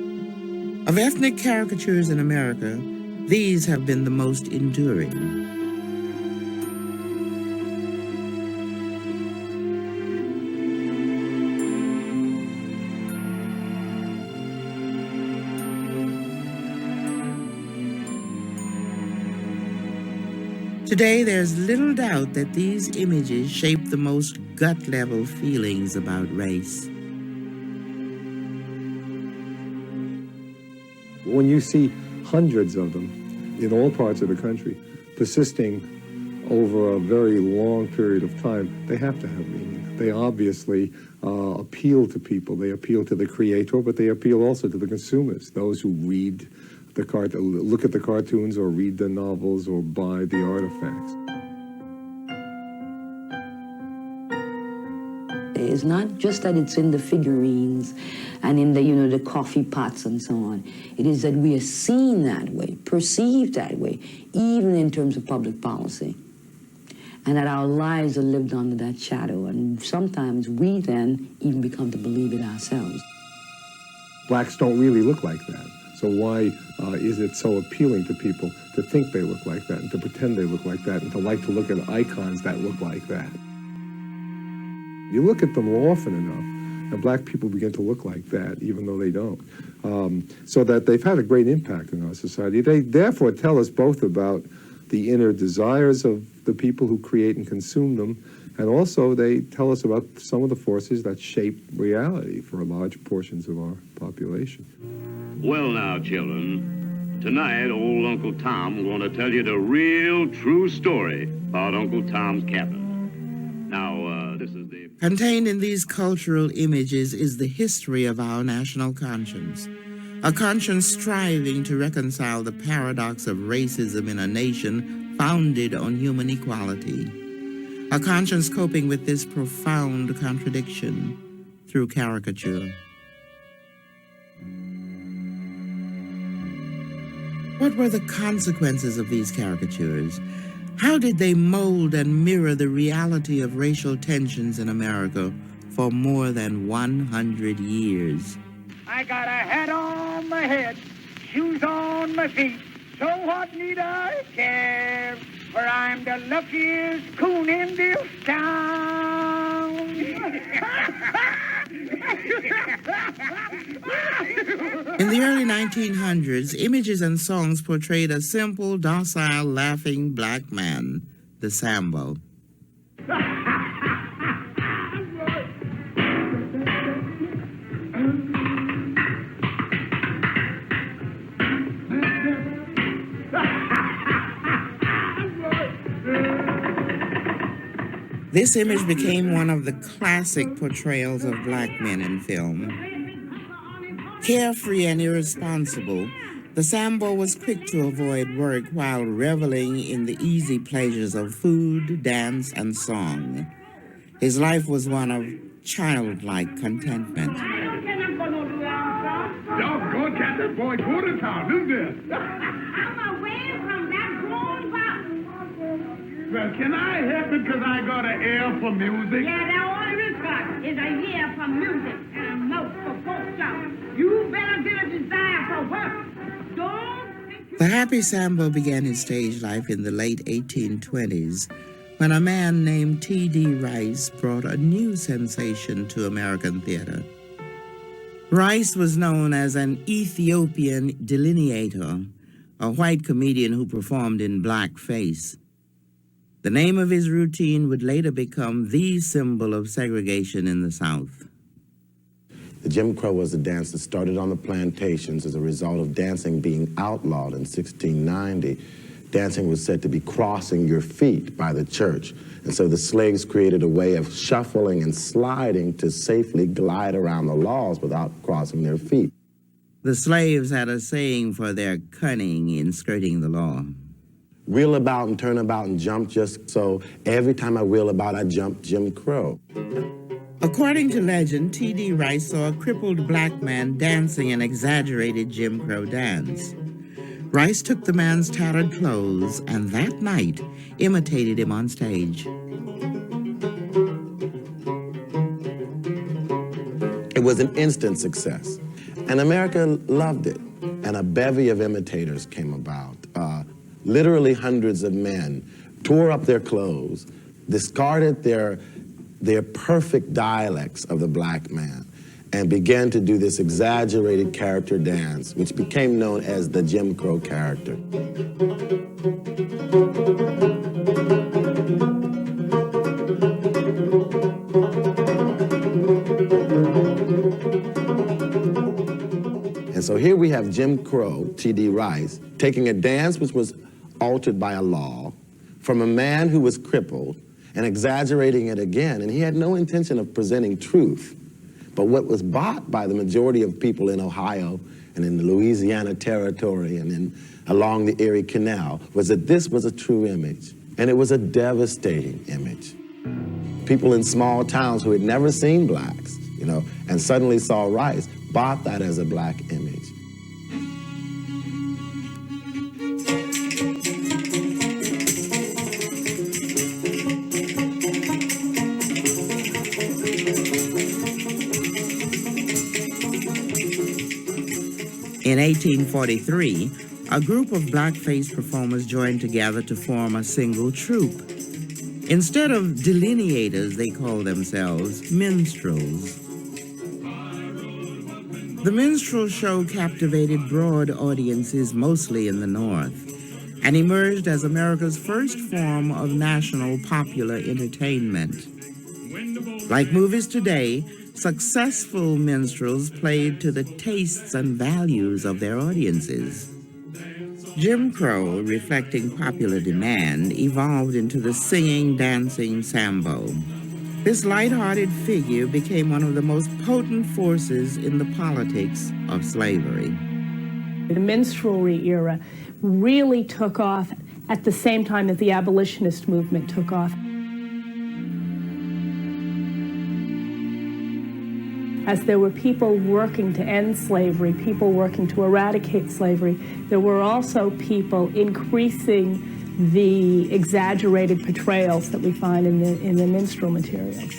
Of ethnic caricatures in America, these have been the most enduring. Today, there's little doubt that these images shape the most gut-level feelings about race. When you see hundreds of them in all parts of the country, persisting over a very long period of time, they have to have meaning. They obviously appeal to people. They appeal to the creator, but they appeal also to the consumers, those who read look at the cartoons or read the novels or buy the artifacts. It's not just that it's in the figurines and in the, the coffee pots and so on. It is that we are seen that way, perceived that way, even in terms of public policy. And that our lives are lived under that shadow. And sometimes we then even become to believe it ourselves. Blacks don't really look like that. So why is it so appealing to people to think they look like that and to pretend they look like that and to like to look at icons that look like that? You look at them often enough, and black people begin to look like that, even though they don't. So that they've had a great impact in our society. They therefore tell us both about the inner desires of the people who create and consume them, and also they tell us about some of the forces that shape reality for large portions of our population. Well now, children, tonight old Uncle Tom is going to tell you the real true story about Uncle Tom's Cabin. Now, this is the... Contained in these cultural images is the history of our national conscience, a conscience striving to reconcile the paradox of racism in a nation founded on human equality, a conscience coping with this profound contradiction through caricature. What were the consequences of these caricatures? How did they mold and mirror the reality of racial tensions in America for more than 100 years? I got a hat on my head, shoes on my feet, so what need I care? For I'm the luckiest coon in this town. In the early 1900s, images and songs portrayed a simple, docile, laughing black man, the Sambo. This image became one of the classic portrayals of black men in film. Carefree and irresponsible, The Sambo was quick to avoid work while reveling in the easy pleasures of food, dance, and song. His life was one of childlike contentment. Doggone cat, that boy go to town, isn't it? I'm away from that grown box. Well, can I help it because I got an ear for music? Yeah, that only this got is a ear for music and a mouth for folk shout. You better get a desire for work. The Happy Sambo began his stage life in the late 1820s when a man named T.D. Rice brought a new sensation to American theater. Rice was known as an Ethiopian delineator, a white comedian who performed in blackface. The name of his routine would later become the symbol of segregation in the South. The Jim Crow was a dance that started on the plantations as a result of dancing being outlawed in 1690. Dancing was said to be crossing your feet by the church. And so the slaves created a way of shuffling and sliding to safely glide around the laws without crossing their feet. The slaves had a saying for their cunning in skirting the law. Wheel about and turn about and jump just so. Every time I wheel about, I jump Jim Crow. According to legend, T.D. Rice saw a crippled black man dancing an exaggerated Jim Crow dance. Rice took the man's tattered clothes and that night imitated him on stage. It was an instant success, and America loved it. And a bevy of imitators came about. Literally hundreds of men tore up their clothes, discarded their perfect dialects of the black man, and began to do this exaggerated character dance, which became known as the Jim Crow character. And so here we have Jim Crow, T.D. Rice, taking a dance which was altered by a law from a man who was crippled and exaggerating it again, and he had no intention of presenting truth. But what was bought by the majority of people in Ohio and in the Louisiana Territory and along the Erie Canal was that this was a true image, and it was a devastating image. People in small towns who had never seen blacks, and suddenly saw Rice, bought that as a black image. In 1843, a group of blackface performers joined together to form a single troupe. Instead of delineators, they called themselves minstrels. The minstrel show captivated broad audiences, mostly in the North, and emerged as America's first form of national popular entertainment. Like movies today, successful minstrels played to the tastes and values of their audiences. Jim Crow, reflecting popular demand, evolved into the singing, dancing Sambo. This light-hearted figure became one of the most potent forces in the politics of slavery. The minstrelry era really took off at the same time that the abolitionist movement took off. As there were people working to end slavery, people working to eradicate slavery, there were also people increasing the exaggerated portrayals that we find in the minstrel materials.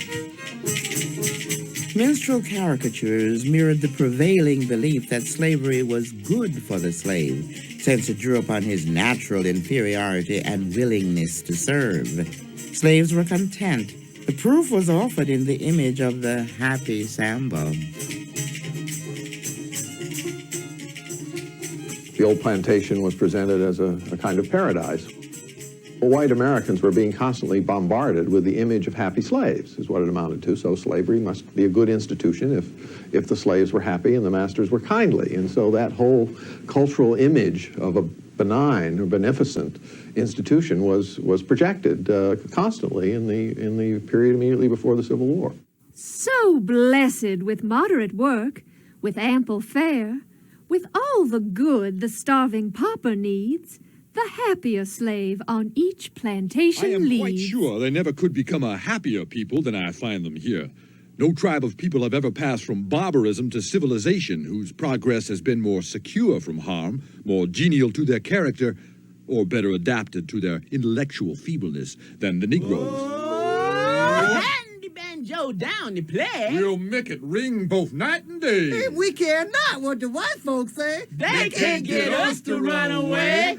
Minstrel caricatures mirrored the prevailing belief that slavery was good for the slave, since it drew upon his natural inferiority and willingness to serve. Slaves were content. The proof was offered in the image of the Happy Sambo. The old plantation was presented as a kind of paradise. Well, white Americans were being constantly bombarded with the image of happy slaves, is what it amounted to. So slavery must be a good institution if the slaves were happy and the masters were kindly. And so that whole cultural image of a benign or beneficent institution was projected constantly in the period immediately before the Civil War. So blessed with moderate work, with ample fare, with all the good the starving pauper needs, the happier slave on each plantation I am leads. quite sure they never could become a happier people than I find them here. No tribe of people have ever passed from barbarism to civilization whose progress has been more secure from harm, more genial to their character, or better adapted to their intellectual feebleness than the Negroes. Hand the banjo down to play. We'll make it ring both night and day. If we care not what the white folks say, they can't get us to run away.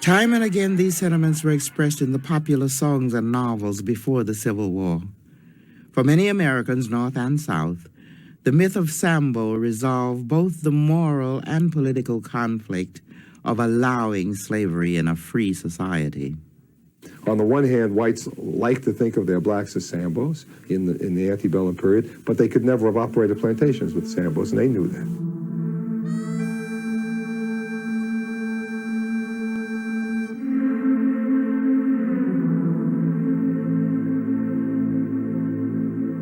Time and again, these sentiments were expressed in the popular songs and novels before the Civil War. For many Americans, North and South, the myth of Sambo resolved both the moral and political conflict of allowing slavery in a free society. On the one hand, whites like to think of their blacks as Sambos in the antebellum period, but they could never have operated plantations with Sambos, and they knew that.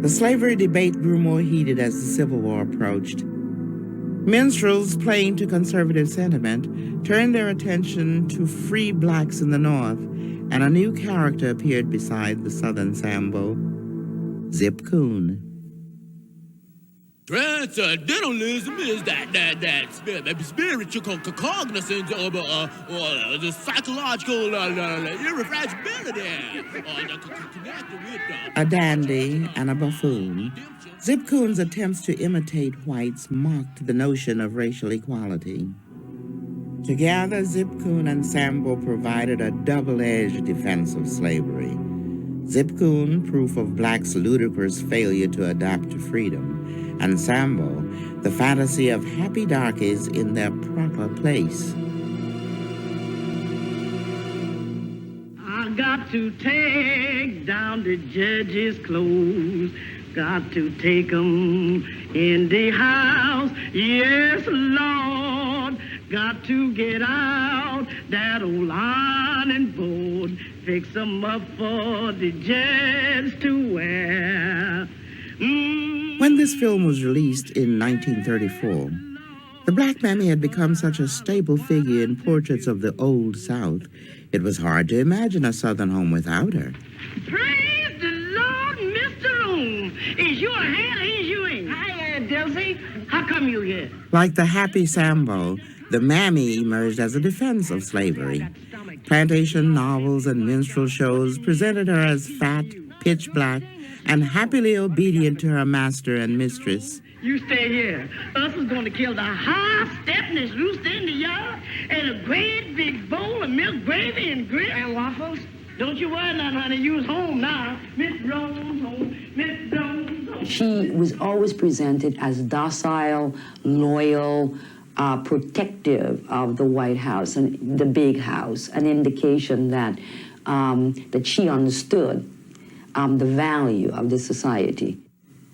The slavery debate grew more heated as the Civil War approached. Minstrels, playing to conservative sentiment, turned their attention to free blacks in the North, and a new character appeared beside the Southern Sambo, Zip Coon. Transcendentalism is that spiritual cognizance of the psychological irrefragility connected with A dandy and a buffoon, Zip Coon's attempts to imitate whites mocked the notion of racial equality. Together, Zip Coon and Sambo provided a double-edged defense of slavery. Zip Coon, proof of blacks' ludicrous failure to adapt to freedom, and Sambo, the fantasy of happy darkies in their proper place. I got to take down the judge's clothes, got to take 'em in the house, yes, Lord, got to get out that old ironing board, fix 'em up for the judge to wear. When this film was released in 1934, the black mammy had become such a staple figure in portraits of the Old South, it was hard to imagine a Southern home without her. Praise the Lord, Mr. Oom. Is you a hand or is you ain't? Hi, Delcy. How come you here? Like the happy Sambo, the mammy emerged as a defense of slavery. Plantation novels and minstrel shows presented her as fat, pitch black, and happily obedient to her master and mistress. You stay here. Us is going to kill the high-stepness rooster in the yard and a great big bowl of milk gravy and grits. And waffles? Don't you worry now, honey. You's home now. Miss Jones home. Miss Jones home. She was always presented as docile, loyal, protective of the White House and the big house, an indication that that she understood the value of the society.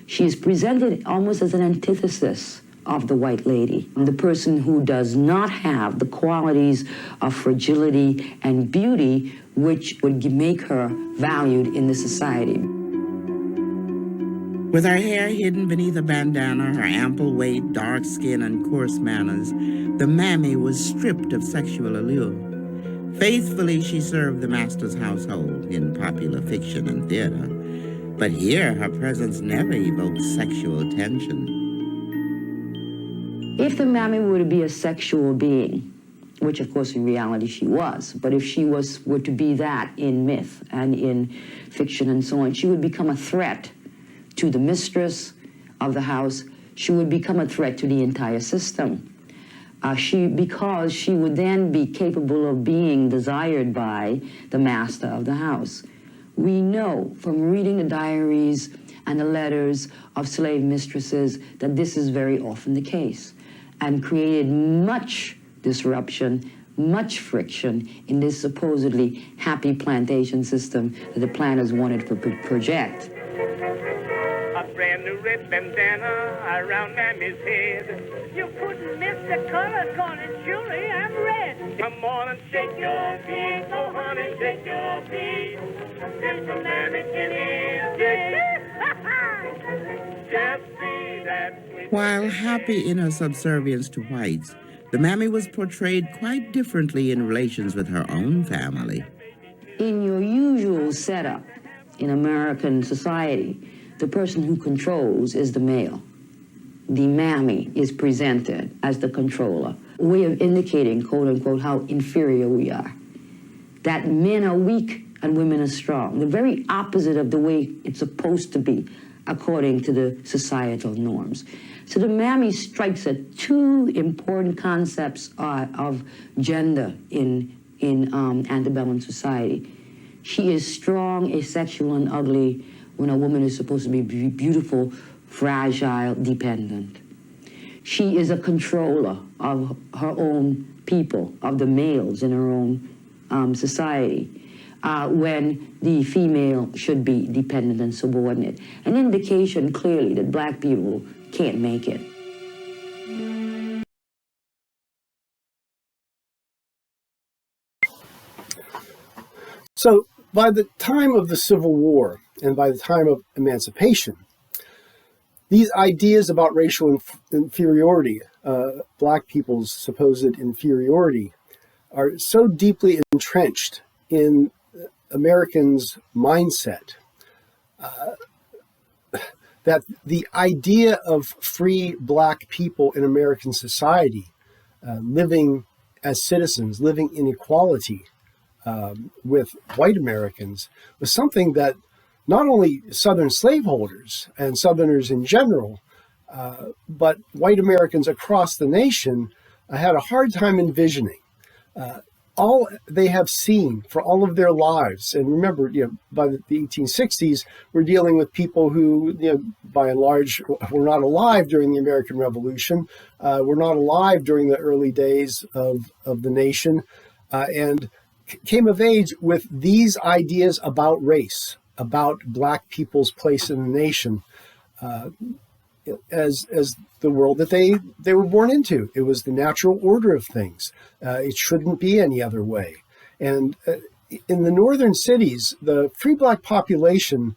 She is presented almost as an antithesis of the white lady, the person who does not have the qualities of fragility and beauty which would make her valued in the society. With her hair hidden beneath a bandana, her ample weight, dark skin, and coarse manners, the mammy was stripped of sexual allure. Faithfully, she served the master's household in popular fiction and theater, but here her presence never evoked sexual tension. If the mammy were to be a sexual being, which of course in reality she was, but if she were to be that in myth and in fiction and so on, she would become a threat to the mistress of the house. She would become a threat to the entire system. Because she would then be capable of being desired by the master of the house. We know from reading the diaries and the letters of slave mistresses that this is very often the case, and created much disruption, much friction in this supposedly happy plantation system that the planners wanted to project. A brand new red bandana around Mammy's head. You couldn't miss the color, cause it's surely I'm red. Come on and shake your feet, oh honey, shake your feet. It's the Mammy Kitty. While happy in her subservience to whites, the Mammy was portrayed quite differently in relations with her own family. In your usual setup in American society, the person who controls is the male. The mammy is presented as the controller, a way of indicating, quote unquote, how inferior we are. That men are weak and women are strong. The very opposite of the way it's supposed to be, according to the societal norms. So the mammy strikes at two important concepts of gender in antebellum society. She is strong, asexual, and ugly when a woman is supposed to be beautiful, fragile, dependent. She is a controller of her own people, of the males in her own society, when the female should be dependent and subordinate. An indication clearly that black people can't make it. So by the time of the Civil War and by the time of emancipation, these ideas about racial inferiority, black people's supposed inferiority, are so deeply entrenched in Americans' mindset that the idea of free black people in American society, living as citizens, living in equality with white Americans, was something that not only Southern slaveholders and Southerners in general, but white Americans across the nation had a hard time envisioning. All they have seen for all of their lives, and remember, by the 1860s, we're dealing with people who, by and large, were not alive during the American Revolution, were not alive during the early days of the nation, and came of age with these ideas about race, about black people's place in the nation, as the world that they were born into. It was the natural order of things. It shouldn't be any other way. And in the northern cities, the free black population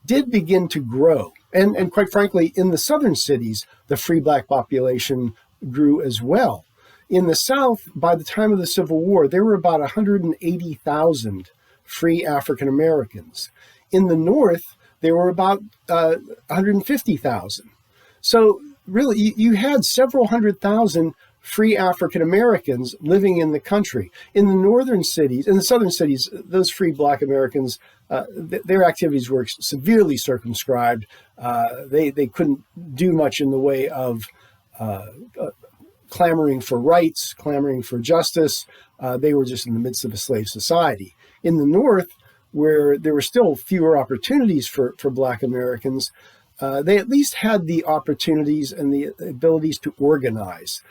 did begin to grow. And quite frankly, in the southern cities, the free black population grew as well. In the South, by the time of the Civil War, there were about 180,000 free African Americans. In the North, there were about 150,000. So really, you had several hundred thousand free African Americans living in the country. In the northern cities, in the southern cities, those free black Americans, their activities were severely circumscribed. They couldn't do much in the way of clamoring for rights, clamoring for justice. They were just in the midst of a slave society. In the North, where there were still fewer opportunities for black Americans, they at least had the opportunities and the abilities to organize.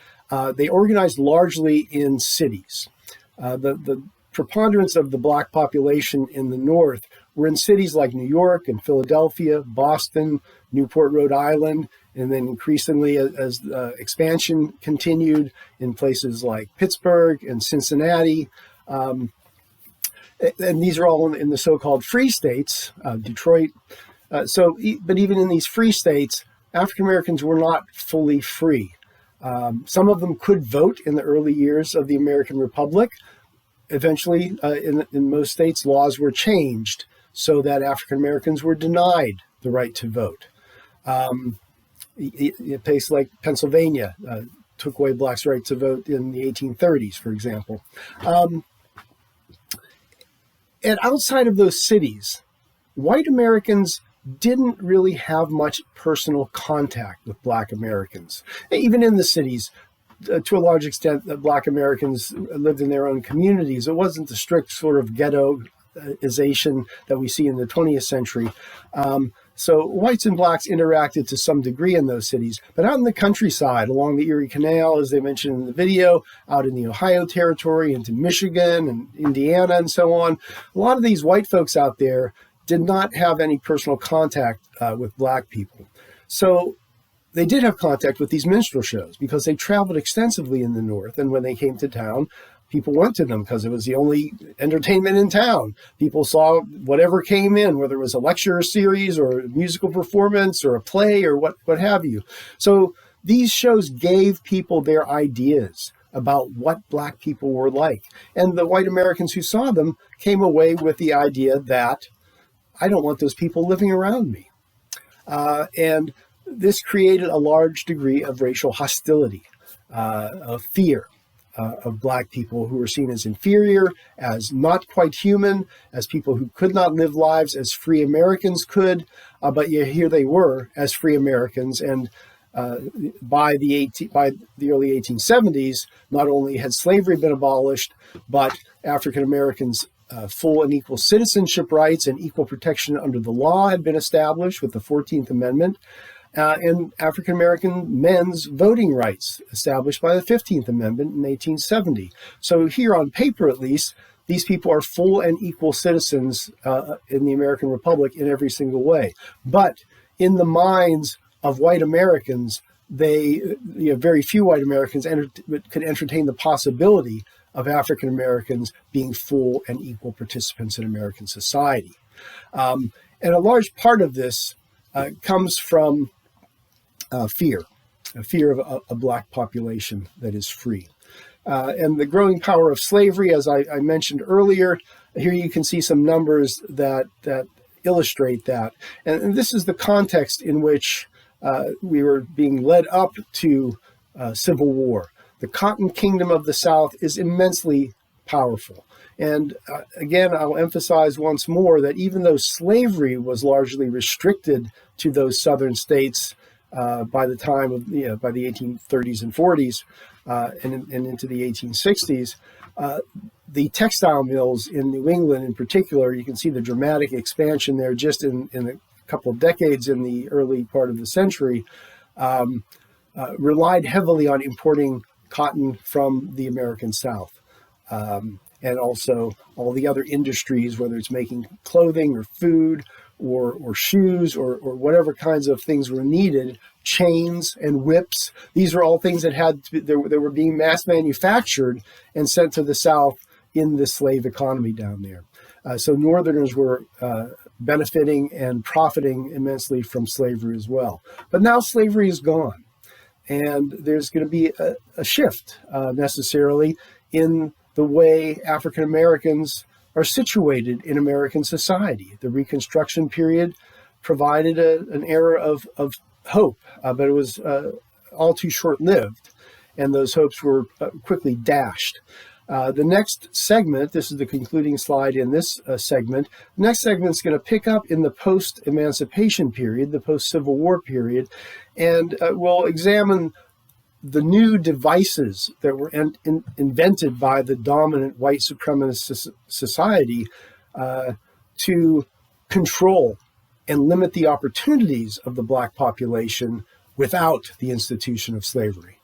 They organized largely in cities. The preponderance of the black population in the North were in cities like New York and Philadelphia, Boston, Newport, Rhode Island, and then increasingly as expansion continued in places like Pittsburgh and Cincinnati. And these are all in the so-called free states, Detroit. But even in these free states, African Americans were not fully free. Some of them could vote in the early years of the American Republic. Eventually, in most states, laws were changed so that African Americans were denied the right to vote. A place like Pennsylvania took away blacks' right to vote in the 1830s, for example. And outside of those cities, white Americans didn't really have much personal contact with black Americans. Even in the cities, to a large extent, black Americans lived in their own communities. It wasn't the strict sort of ghettoization that we see in the 20th century. So whites and blacks interacted to some degree in those cities, but out in the countryside, along the Erie Canal, as they mentioned in the video, out in the Ohio Territory, into Michigan and Indiana and so on, a lot of these white folks out there did not have any personal contact with black people. So they did have contact with these minstrel shows because they traveled extensively in the North, and when they came to town, People went to them because it was the only entertainment in town. People saw whatever came in, whether it was a lecture series or a musical performance or a play or what have you. So these shows gave people their ideas about what Black people were like. And the white Americans who saw them came away with the idea that I don't want those people living around me. And this created a large degree of racial hostility, of fear of Black people who were seen as inferior, as not quite human, as people who could not live lives as free Americans could, but yet here they were as free Americans. And by the early 1870s, not only had slavery been abolished, but African Americans' full and equal citizenship rights and equal protection under the law had been established with the 14th Amendment, and African American men's voting rights established by the 15th Amendment in 1870. So here on paper, at least, these people are full and equal citizens in the American Republic in every single way. But in the minds of white Americans, very few white Americans could entertain the possibility of African Americans being full and equal participants in American society. And a large part of this comes from fear of a Black population that is free. And the growing power of slavery, as I mentioned earlier, here you can see some numbers that illustrate that. And this is the context in which we were being led up to Civil War. The Cotton Kingdom of the South is immensely powerful. And again, I'll emphasize once more that even though slavery was largely restricted to those southern states by the time of, by the 1830s and 40s and into the 1860s, the textile mills in New England in particular, you can see the dramatic expansion there just in a couple of decades in the early part of the century, relied heavily on importing cotton from the American South. And also all the other industries, whether it's making clothing or food or shoes or whatever kinds of things were needed, chains and whips. These are all things that they were being mass manufactured and sent to the South in the slave economy down there. So Northerners were benefiting and profiting immensely from slavery as well. But now slavery is gone. And there's going to be a shift necessarily in the way African Americans are situated in American society. The Reconstruction period provided an era of hope, but it was all too short-lived, and those hopes were quickly dashed. The next segment, this is the concluding slide in this segment, the next segment is going to pick up in the post-emancipation period, the post-Civil War period, and we'll examine the new devices that were invented by the dominant white supremacist society to control and limit the opportunities of the Black population without the institution of slavery.